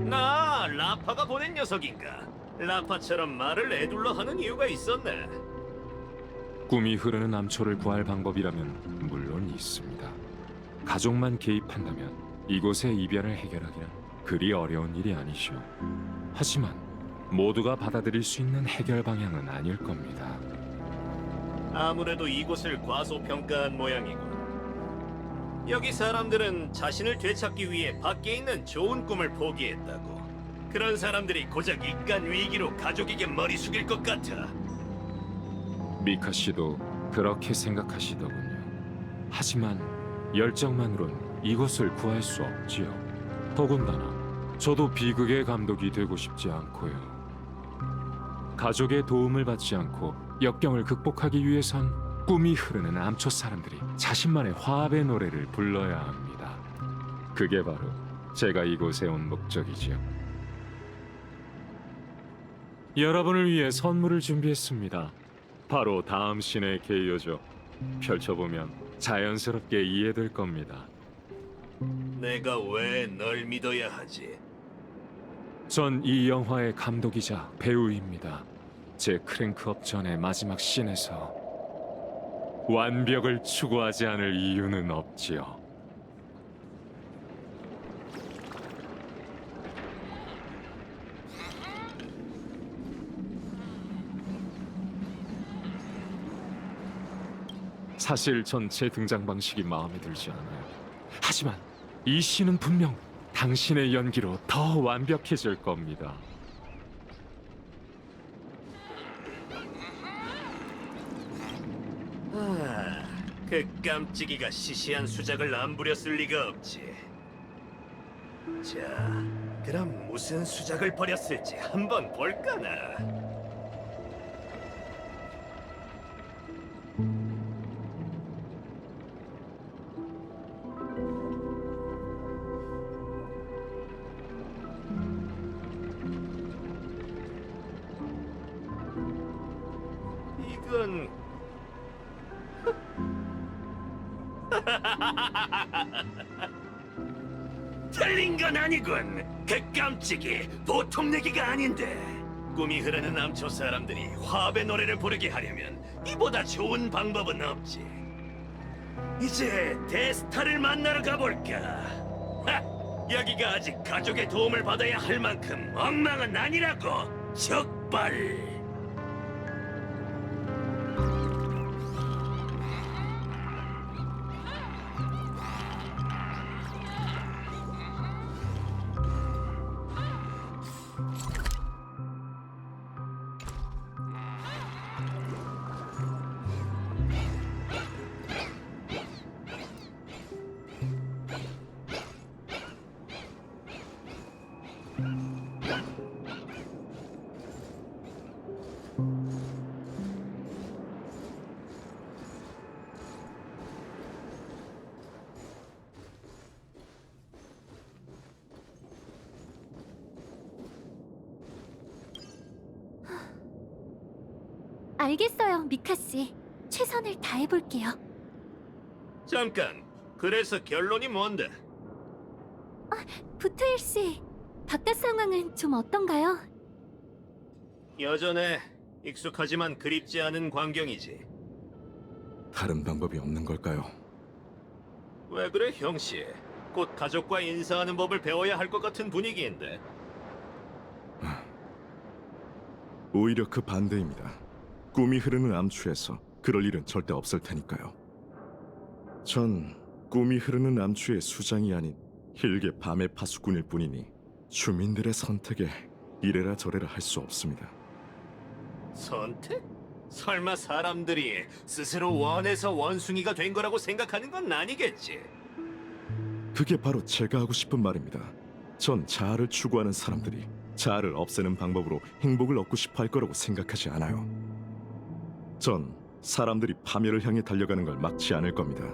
나 라파가 보낸 녀석인가? 라파처럼 말을 애둘러 하는 이유가 있었네. 꿈이 흐르는 암초를 구할 방법이라면 물론 있습니다. 가족만 개입한다면 이곳의 이별을 해결하기는 그리 어려운 일이 아니죠. 하지만 모두가 받아들일 수 있는 해결 방향은 아닐 겁니다. 아무래도 이곳을 과소평가한 모양이군. 여기 사람들은 자신을 되찾기 위해 밖에 있는 좋은 꿈을 포기했다고. 그런 사람들이 고작 일간 위기로 가족에게 머리 숙일 것 같아. 미카 씨도 그렇게 생각하시더군요. 하지만 열정만으론 이곳을 구할 수 없지요. 더군다나 저도 비극의 감독이 되고 싶지 않고요. 가족의 도움을 받지 않고 역경을 극복하기 위해선 꿈이 흐르는 암초 사람들이 자신만의 화합의 노래를 불러야 합니다. 그게 바로 제가 이곳에 온 목적이지요. 여러분을 위해 선물을 준비했습니다. 바로 다음 씬의 개요죠. 펼쳐보면 자연스럽게 이해될 겁니다. 내가 왜 널 믿어야 하지? 전 이 영화의 감독이자 배우입니다. 제 크랭크업 전의 마지막 씬에서 완벽을 추구하지 않을 이유는 없지요. 사실 전체 등장 방식이 마음에 들지 않아요. 하지만 이 시는 분명 당신의 연기로 더 완벽해질 겁니다. 그 깜찍이가 시시한 수작을 안 부렸을 리가 없지. 자, 그럼 무슨 수작을 벌였을지 한번 볼까나. 이건 틀린 건 아니군. 그 깜찍이 보통 내기가 아닌데. 꿈이 흐르는 암초 사람들이 화합의 노래를 부르게 하려면 이보다 좋은 방법은 없지. 이제 데스타를 만나러 가볼까. 하! 여기가 아직 가족의 도움을 받아야 할 만큼 엉망은 아니라고. 적발. 알겠어요, 미카 씨. 최선을 다해볼게요. 잠깐. 그래서 결론이 뭔데? 부트일 씨, 바깥 상황은 좀 어떤가요? 여전해. 익숙하지만 그립지 않은 광경이지. 다른 방법이 없는 걸까요? 왜 그래, 형씨? 곧 가족과 인사하는 법을 배워야 할 것 같은 분위기인데. 오히려 그 반대입니다. 꿈이 흐르는 암초에서 그럴 일은 절대 없을 테니까요. 전 꿈이 흐르는 암초의 수장이 아닌 힐게 밤의 파수꾼일 뿐이니 주민들의 선택에 이래라 저래라 할 수 없습니다. 선택? 설마 사람들이 스스로 원해서 원숭이가 된 거라고 생각하는 건 아니겠지? 그게 바로 제가 하고 싶은 말입니다. 전 자아를 추구하는 사람들이 자아를 없애는 방법으로 행복을 얻고 싶어 할 거라고 생각하지 않아요. 전 사람들이 파멸을 향해 달려가는 걸 막지 않을 겁니다.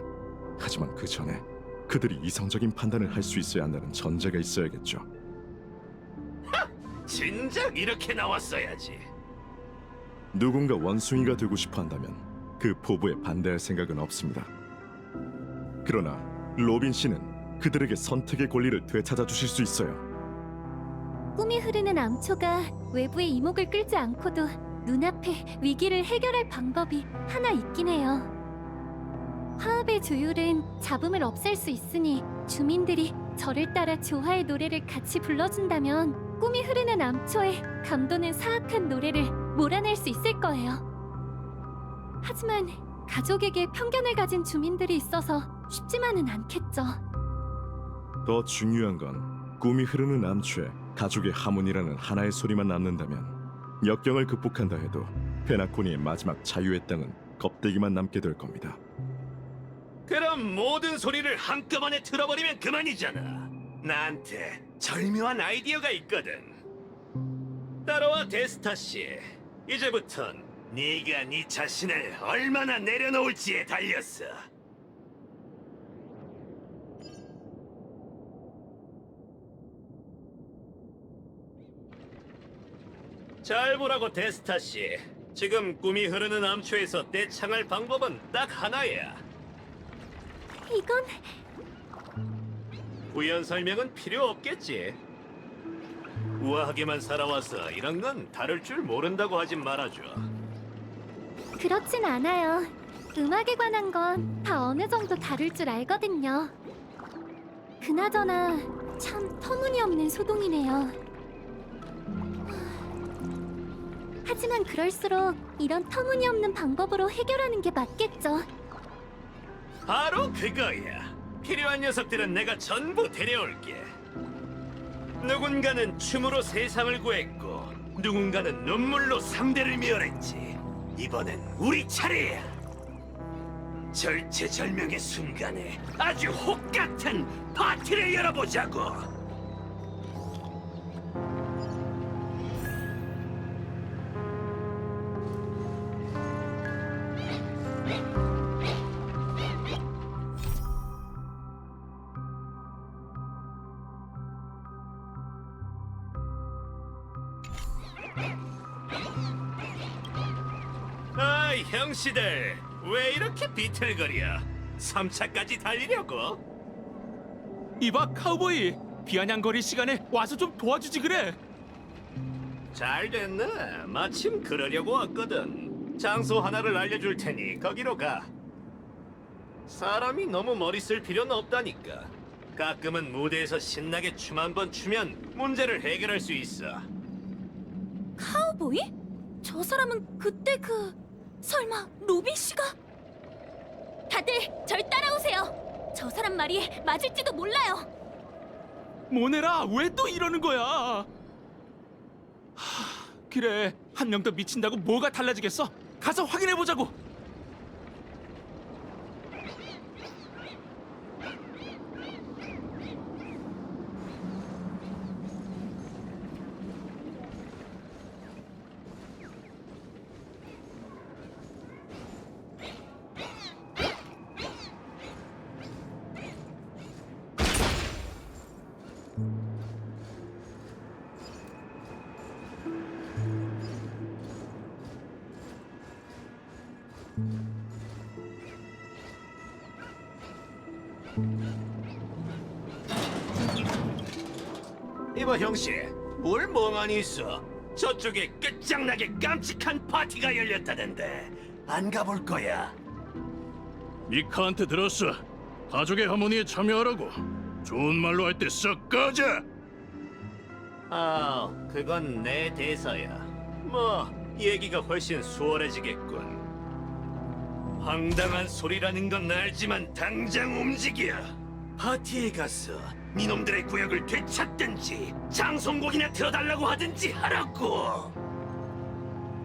하지만 그 전에 그들이 이성적인 판단을 할 수 있어야 한다는 전제가 있어야겠죠. 진작 이렇게 나왔어야지. 누군가 원숭이가 되고 싶어 한다면 그 포부에 반대할 생각은 없습니다. 그러나 로빈 씨는 그들에게 선택의 권리를 되찾아 주실 수 있어요. 꿈이 흐르는 암초가 외부의 이목을 끌지 않고도 눈앞에 위기를 해결할 방법이 하나 있긴 해요. 화합의 조율은 잡음을 없앨 수 있으니 주민들이 저를 따라 조화의 노래를 같이 불러준다면 꿈이 흐르는 암초에 감도는 사악한 노래를 몰아낼 수 있을 거예요. 하지만 가족에게 편견을 가진 주민들이 있어서 쉽지만은 않겠죠. 더 중요한 건 꿈이 흐르는 암초에 가족의 하모니라는 하나의 소리만 남는다면 역경을 극복한다 해도 페나코니의 마지막 자유의 땅은 껍데기만 남게 될 겁니다. 그럼 모든 소리를 한꺼번에 틀어버리면 그만이잖아. 나한테 절묘한 아이디어가 있거든. 따라와, 데스타 씨. 이제부턴 네가 네 자신을 얼마나 내려놓을지에 달렸어. 잘 보라고, 데스타 씨. 지금 꿈이 흐르는 암초에서 떼창할 방법은 딱 하나야. 이건 부연 설명은 필요 없겠지. 우아하게만 살아와서 이런 건 다룰 줄 모른다고 하지 말아줘. 그렇진 않아요. 음악에 관한 건 다 어느 정도 다룰 줄 알거든요. 그나저나 참 터무니없는 소동이네요. 하지만 그럴수록 이런 터무니없는 방법으로 해결하는 게 맞겠죠. 바로 그거야. 필요한 녀석들은 내가 전부 데려올게. 누군가는 춤으로 세상을 구했고 누군가는 눈물로 상대를 멸했지. 이번엔 우리 차례야. 절체절명의 순간에 아주 혹같은 파티를 열어보자고. 아이 형씨들, 왜 이렇게 비틀거려? 3차까지 달리려고? 이봐 카우보이, 비아냥거릴 시간에 와서 좀 도와주지 그래. 잘 됐네. 마침 그러려고 왔거든. 장소 하나를 알려줄 테니 거기로 가. 사람이 너무 머리 쓸 필요는 없다니까. 가끔은 무대에서 신나게 춤 한 번 추면 문제를 해결할 수 있어. 카우보이? 저 사람은 그때 설마 로빈 씨가? 다들 절 따라오세요. 저 사람 말이 맞을지도 몰라요. 모네라, 왜 또 이러는 거야? 그래, 한 명 더 미친다고 뭐가 달라지겠어? 가서 확인해 보자고. 이봐 형씨, 뭘 멍하니 있어? 저쪽에 끝장나게 깜찍한 파티가 열렸다던데 안 가볼 거야? 미카한테 들었어. 가족의 하모니에 참여하라고. 좋은 말로 할 때 썩 꺼져. 아, 그건 내 대사야. 뭐 얘기가 훨씬 수월해지겠군. 황당한 소리라는 건 알지만 당장 움직여. 파티에 가서 니놈들의 구역을 되찾든지 장송곡이나 틀어달라고 하든지 하라고.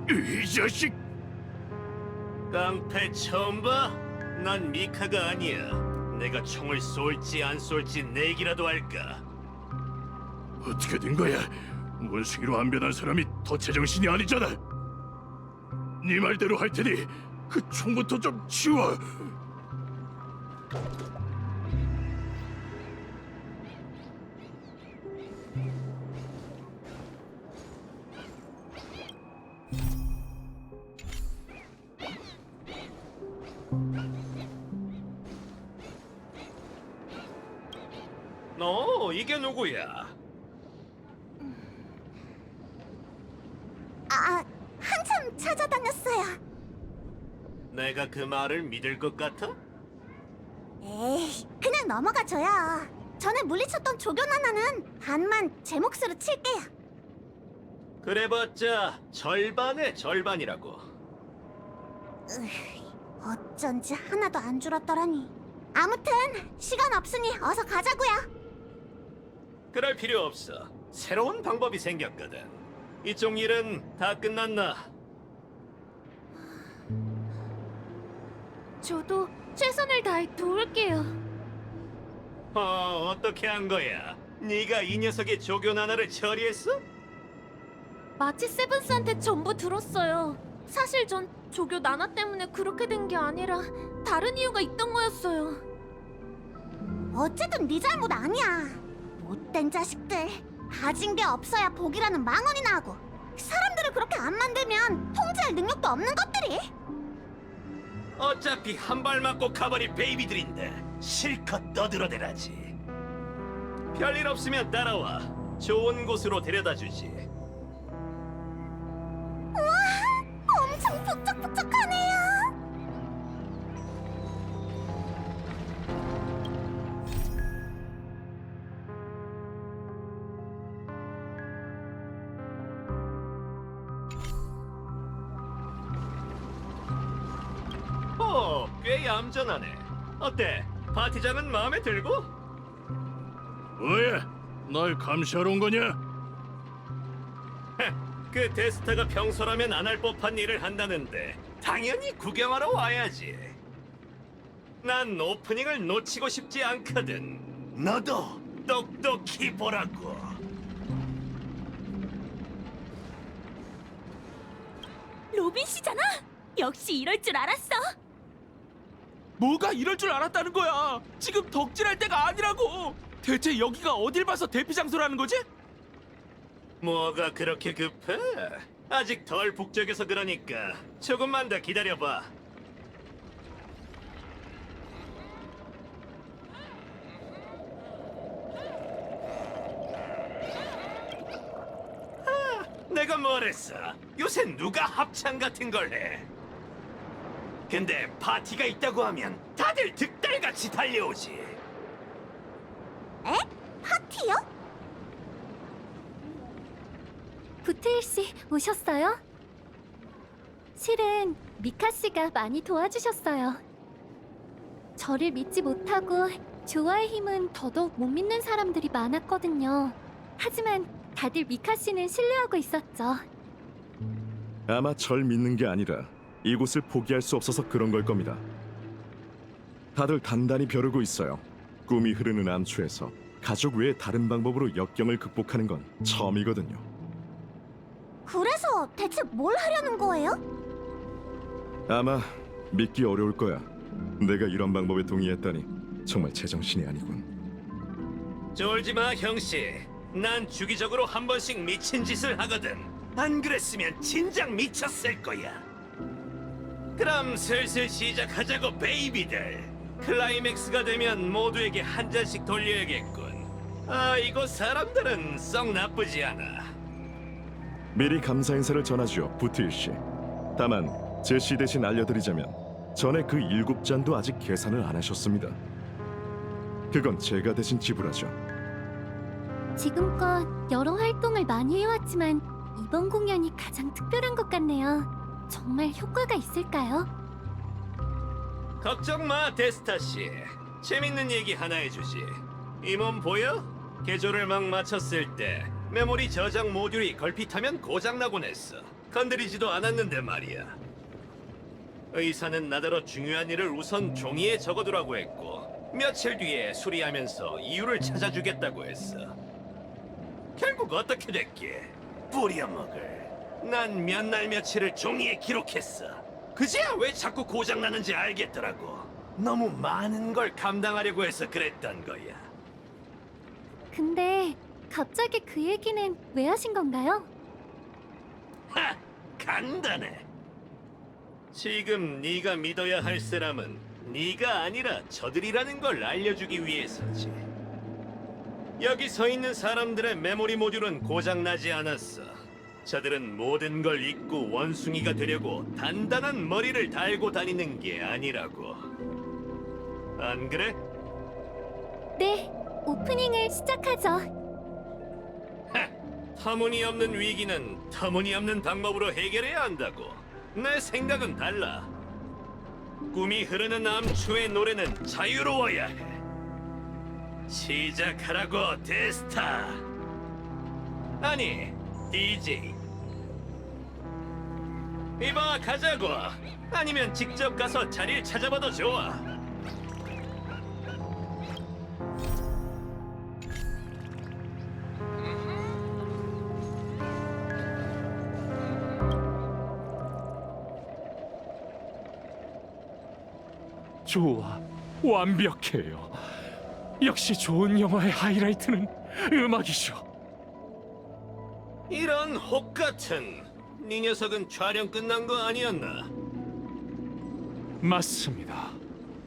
이 자식! 깡패 처음 봐? 난 미카가 아니야. 내가 총을 쏠지 안 쏠지 내기라도 할까? 어떻게 된 거야? 원숭이로 안 변한 사람이 더 제정신이 아니잖아. 네 말대로 할 테니 그 총부터 좀 치워. 너 이게 누구야? 한참 찾아다녔어요. 내가 그 말을 믿을 것 같아? 에이, 그냥 넘어가줘요. 전에 물리쳤던 조견 하나는 반만 제 몫으로 칠게요. 그래봤자 절반의 절반이라고. 어쩐지 하나도 안 줄었더라니. 아무튼 시간 없으니 어서 가자고요. 그럴 필요 없어. 새로운 방법이 생겼거든. 이쪽 일은 다 끝났나? 저도 최선을 다해 도울게요. 어떻게 한 거야? 네가 이 녀석의 조견 하나를 처리했어? 마치 세븐스한테 전부 들었어요. 사실 전 조교 나나 때문에 그렇게 된 게 아니라 다른 이유가 있던 거였어요. 어쨌든 네 잘못 아니야. 못된 자식들. 가진 게 없어야 복이라는 망언이나 하고 사람들을 그렇게 안 만들면 통제할 능력도 없는 것들이. 어차피 한 발 맞고 가버릴 베이비들인데 실컷 떠들어대라지. 별일 없으면 따라와. 좋은 곳으로 데려다주지. 우와, 엄청 북적북적하네요. 꽤 얌전하네. 어때? 파티장은 마음에 들고? 왜? 날 감시하러 온 거냐? 그 데스타가 평소라면 안 할 법한 일을 한다는데 당연히 구경하러 와야지. 난 오프닝을 놓치고 싶지 않거든. 너도 똑똑히 보라고. 로빈 씨잖아. 역시 이럴 줄 알았어. 뭐가 이럴 줄 알았다는 거야? 지금 덕질할 때가 아니라고. 대체 여기가 어딜 봐서 대피 장소라는 거지? 뭐가 그렇게 급해? 아직 덜 북적여서 그러니까 조금만 더 기다려봐. 내가 뭐랬어? 요새 누가 합창 같은 걸 해? 근데 파티가 있다고 하면 다들 득달같이 달려오지. 에? 파티요? 부트일 씨 오셨어요? 실은 미카 씨가 많이 도와주셨어요. 저를 믿지 못하고 조화의 힘은 더더욱 못 믿는 사람들이 많았거든요. 하지만 다들 미카 씨는 신뢰하고 있었죠. 아마 절 믿는 게 아니라 이곳을 포기할 수 없어서 그런 걸 겁니다. 다들 단단히 벼르고 있어요. 꿈이 흐르는 암초에서 가족 외에 다른 방법으로 역경을 극복하는 건 처음이거든요. 그래서 대체 뭘 하려는 거예요? 아마 믿기 어려울 거야. 내가 이런 방법에 동의했다니 정말 제정신이 아니군. 쫄지 마, 형씨. 난 주기적으로 한 번씩 미친 짓을 하거든. 안 그랬으면 진작 미쳤을 거야. 그럼 슬슬 시작하자고, 베이비들. 클라이맥스가 되면 모두에게 한 잔씩 돌려야겠군. 아, 이곳 사람들은 썩 나쁘지 않아. 미리 감사 인사를 전하죠, 부트일 씨. 다만 제시 대신 알려드리자면 전에 그 7잔도 아직 계산을 안 하셨습니다. 그건 제가 대신 지불하죠. 지금껏 여러 활동을 많이 해왔지만 이번 공연이 가장 특별한 것 같네요. 정말 효과가 있을까요? 걱정 마, 데스타 씨. 재밌는 얘기 하나 해주지. 이 몸 보여? 개조를 막 마쳤을 때 메모리 저장 모듈이 걸핏하면 고장나곤 했어. 건드리지도 않았는데 말이야. 의사는 나더러 중요한 일을 우선 종이에 적어두라고 했고 며칠 뒤에 수리하면서 이유를 찾아주겠다고 했어. 결국 어떻게 됐게? 뿌려먹을. 난 몇 날 며칠을 종이에 기록했어. 그제야 왜 자꾸 고장나는지 알겠더라고. 너무 많은 걸 감당하려고 해서 그랬던 거야. 근데 갑자기 그 얘기는 왜 하신 건가요? 하! 간단해. 지금 네가 믿어야 할 사람은 네가 아니라 저들이라는 걸 알려주기 위해서지. 여기 서 있는 사람들의 메모리 모듈은 고장나지 않았어. 저들은 모든 걸 잊고 원숭이가 되려고 단단한 머리를 달고 다니는 게 아니라고. 안 그래? 네, 오프닝을 시작하죠. 하! 터무니없는 위기는 터무니없는 방법으로 해결해야 한다고. 내 생각은 달라. 꿈이 흐르는 암초의 노래는 자유로워야 해. 시작하라고, 데스타. 아니, DJ. 이봐, 가자고. 아니면 직접 가서 자리를 찾아봐도 좋아. 좋아, 완벽해요. 역시 좋은 영화의 하이라이트는 음악이죠. 이런 혹 같은. 네 녀석은 촬영 끝난 거 아니었나? 맞습니다.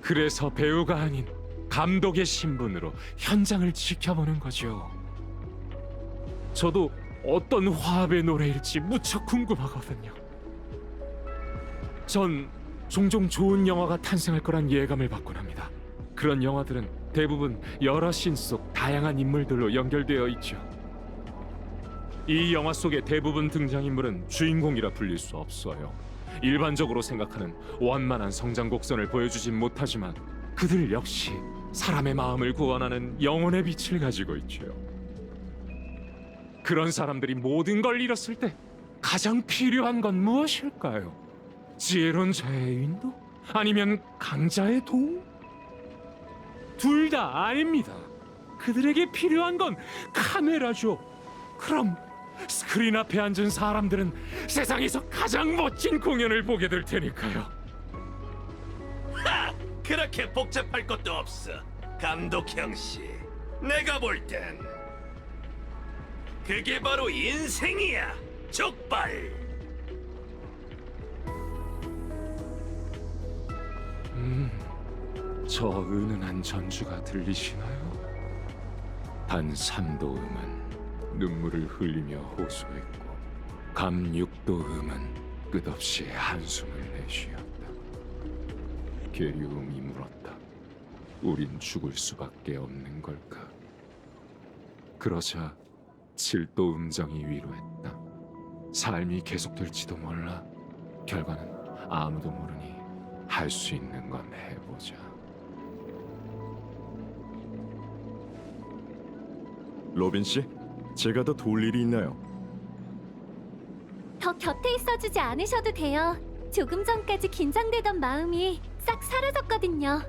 그래서 배우가 아닌 감독의 신분으로 현장을 지켜보는 거죠. 저도 어떤 화합의 노래일지 무척 궁금하거든요. 전 종종 좋은 영화가 탄생할 거란 예감을 받곤 합니다. 그런 영화들은 대부분 여러 씬 속 다양한 인물들로 연결되어 있죠. 이 영화 속의 대부분 등장인물은 주인공이라 불릴 수 없어요. 일반적으로 생각하는 원만한 성장 곡선을 보여주진 못하지만 그들 역시 사람의 마음을 구원하는 영혼의 빛을 가지고 있죠. 그런 사람들이 모든 걸 잃었을 때 가장 필요한 건 무엇일까요? 지혜로운 자의 인도? 아니면 강자의 도움? 둘 다 아닙니다. 그들에게 필요한 건 카메라죠. 그럼 스크린 앞에 앉은 사람들은 세상에서 가장 멋진 공연을 보게 될 테니까요. 하! 그렇게 복잡할 것도 없어. 감독 형씨, 내가 볼 땐 그게 바로 인생이야. 족발. 저 은은한 전주가 들리시나요? 단 3도 음은 눈물을 흘리며 호소했고 감 6도 음은 끝없이 한숨을 내쉬었다. 계류음이 물었다. 우린 죽을 수밖에 없는 걸까? 그러자 7도 음정이 위로했다. 삶이 계속될지도 몰라. 결과는 아무도 모르니 할 수 있는 건 해보자. 로빈 씨, 제가 더 도울 일이 있나요? 더 곁에 있어주지 않으셔도 돼요. 조금 전까지 긴장되던 마음이 싹 사라졌거든요.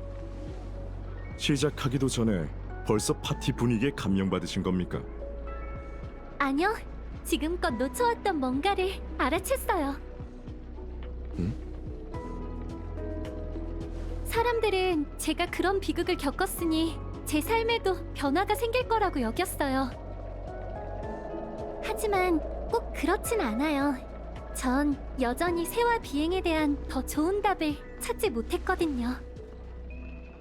시작하기도 전에 벌써 파티 분위기에 감명받으신 겁니까? 아니요, 지금껏 놓쳐왔던 뭔가를 알아챘어요. 사람들은 제가 그런 비극을 겪었으니 제 삶에도 변화가 생길 거라고 여겼어요. 하지만 꼭 그렇진 않아요. 전 여전히 새와 비행에 대한 더 좋은 답을 찾지 못했거든요.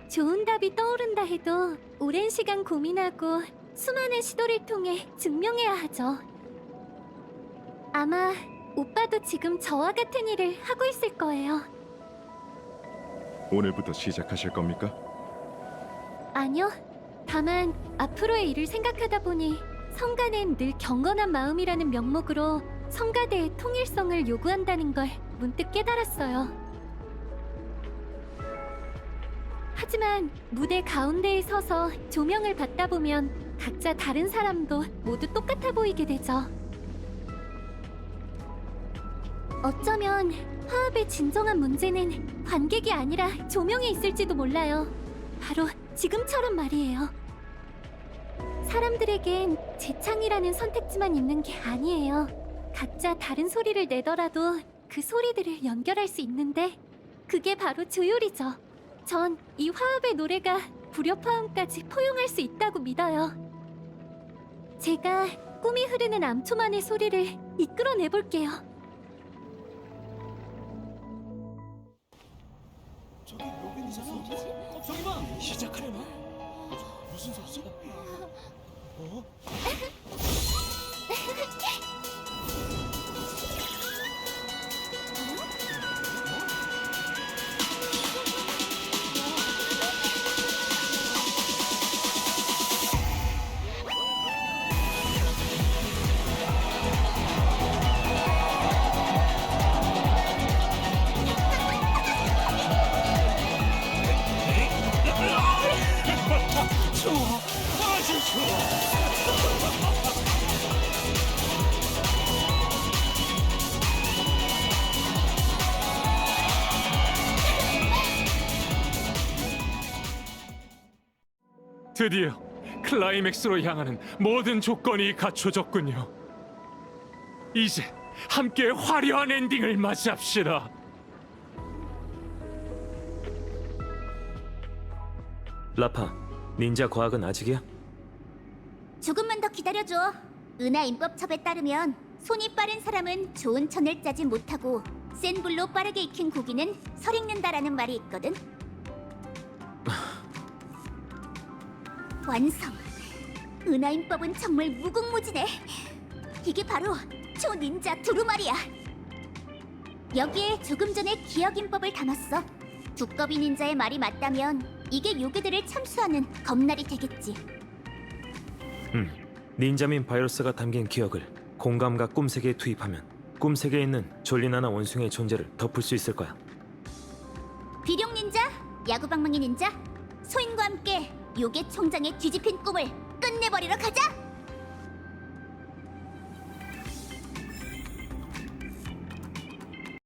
좋은 답이 떠오른다 해도 오랜 시간 고민하고 수많은 시도를 통해 증명해야 하죠. 아마 오빠도 지금 저와 같은 일을 하고 있을 거예요. 오늘부터 시작하실 겁니까? 아니요. 다만 앞으로의 일을 생각하다 보니 성가는 늘 경건한 마음이라는 명목으로 성가대의 통일성을 요구한다는 걸 문득 깨달았어요. 하지만 무대 가운데에 서서 조명을 받다 보면 각자 다른 사람도 모두 똑같아 보이게 되죠. 어쩌면 화합의 진정한 문제는 관객이 아니라 조명에 있을지도 몰라요. 바로 지금처럼 말이에요. 사람들에겐 재창이라는 선택지만 있는 게 아니에요. 각자 다른 소리를 내더라도 그 소리들을 연결할 수 있는데 그게 바로 조율이죠. 전 이 화합의 노래가 불협화음까지 포용할 수 있다고 믿어요. 제가 꿈이 흐르는 암초만의 소리를 이끌어내볼게요. 저기 로빈이잖아. 저기 봐. 시작하려나? 무슨 소리지? 어? 드디어 클라이맥스로 향하는 모든 조건이 갖춰졌군요. 이제 함께 화려한 엔딩을 맞이합시다. 라파, 닌자 과학은 아직이야? 조금만 더 기다려줘. 은하 인법첩에 따르면 손이 빠른 사람은 좋은 천을 짜지 못하고 센 불로 빠르게 익힌 고기는 설익는다라는 말이 있거든. 완성. 은하 인법은 정말 무궁무진해. 이게 바로 초닌자 두루마리야. 여기에 조금 전에 기억 인법을 담았어. 두꺼비 닌자의 말이 맞다면 이게 요괴들을 참수하는 검날이 되겠지. 닌자민 바이러스가 담긴 기억을 공감과 꿈세계에 투입하면 꿈세계에 있는 졸리나나 원숭이의 존재를 덮을 수 있을 거야. 비룡 닌자, 야구방망이 닌자, 소인과 함께 요괴 총장의 뒤집힌 꿈을 끝내버리러 가자.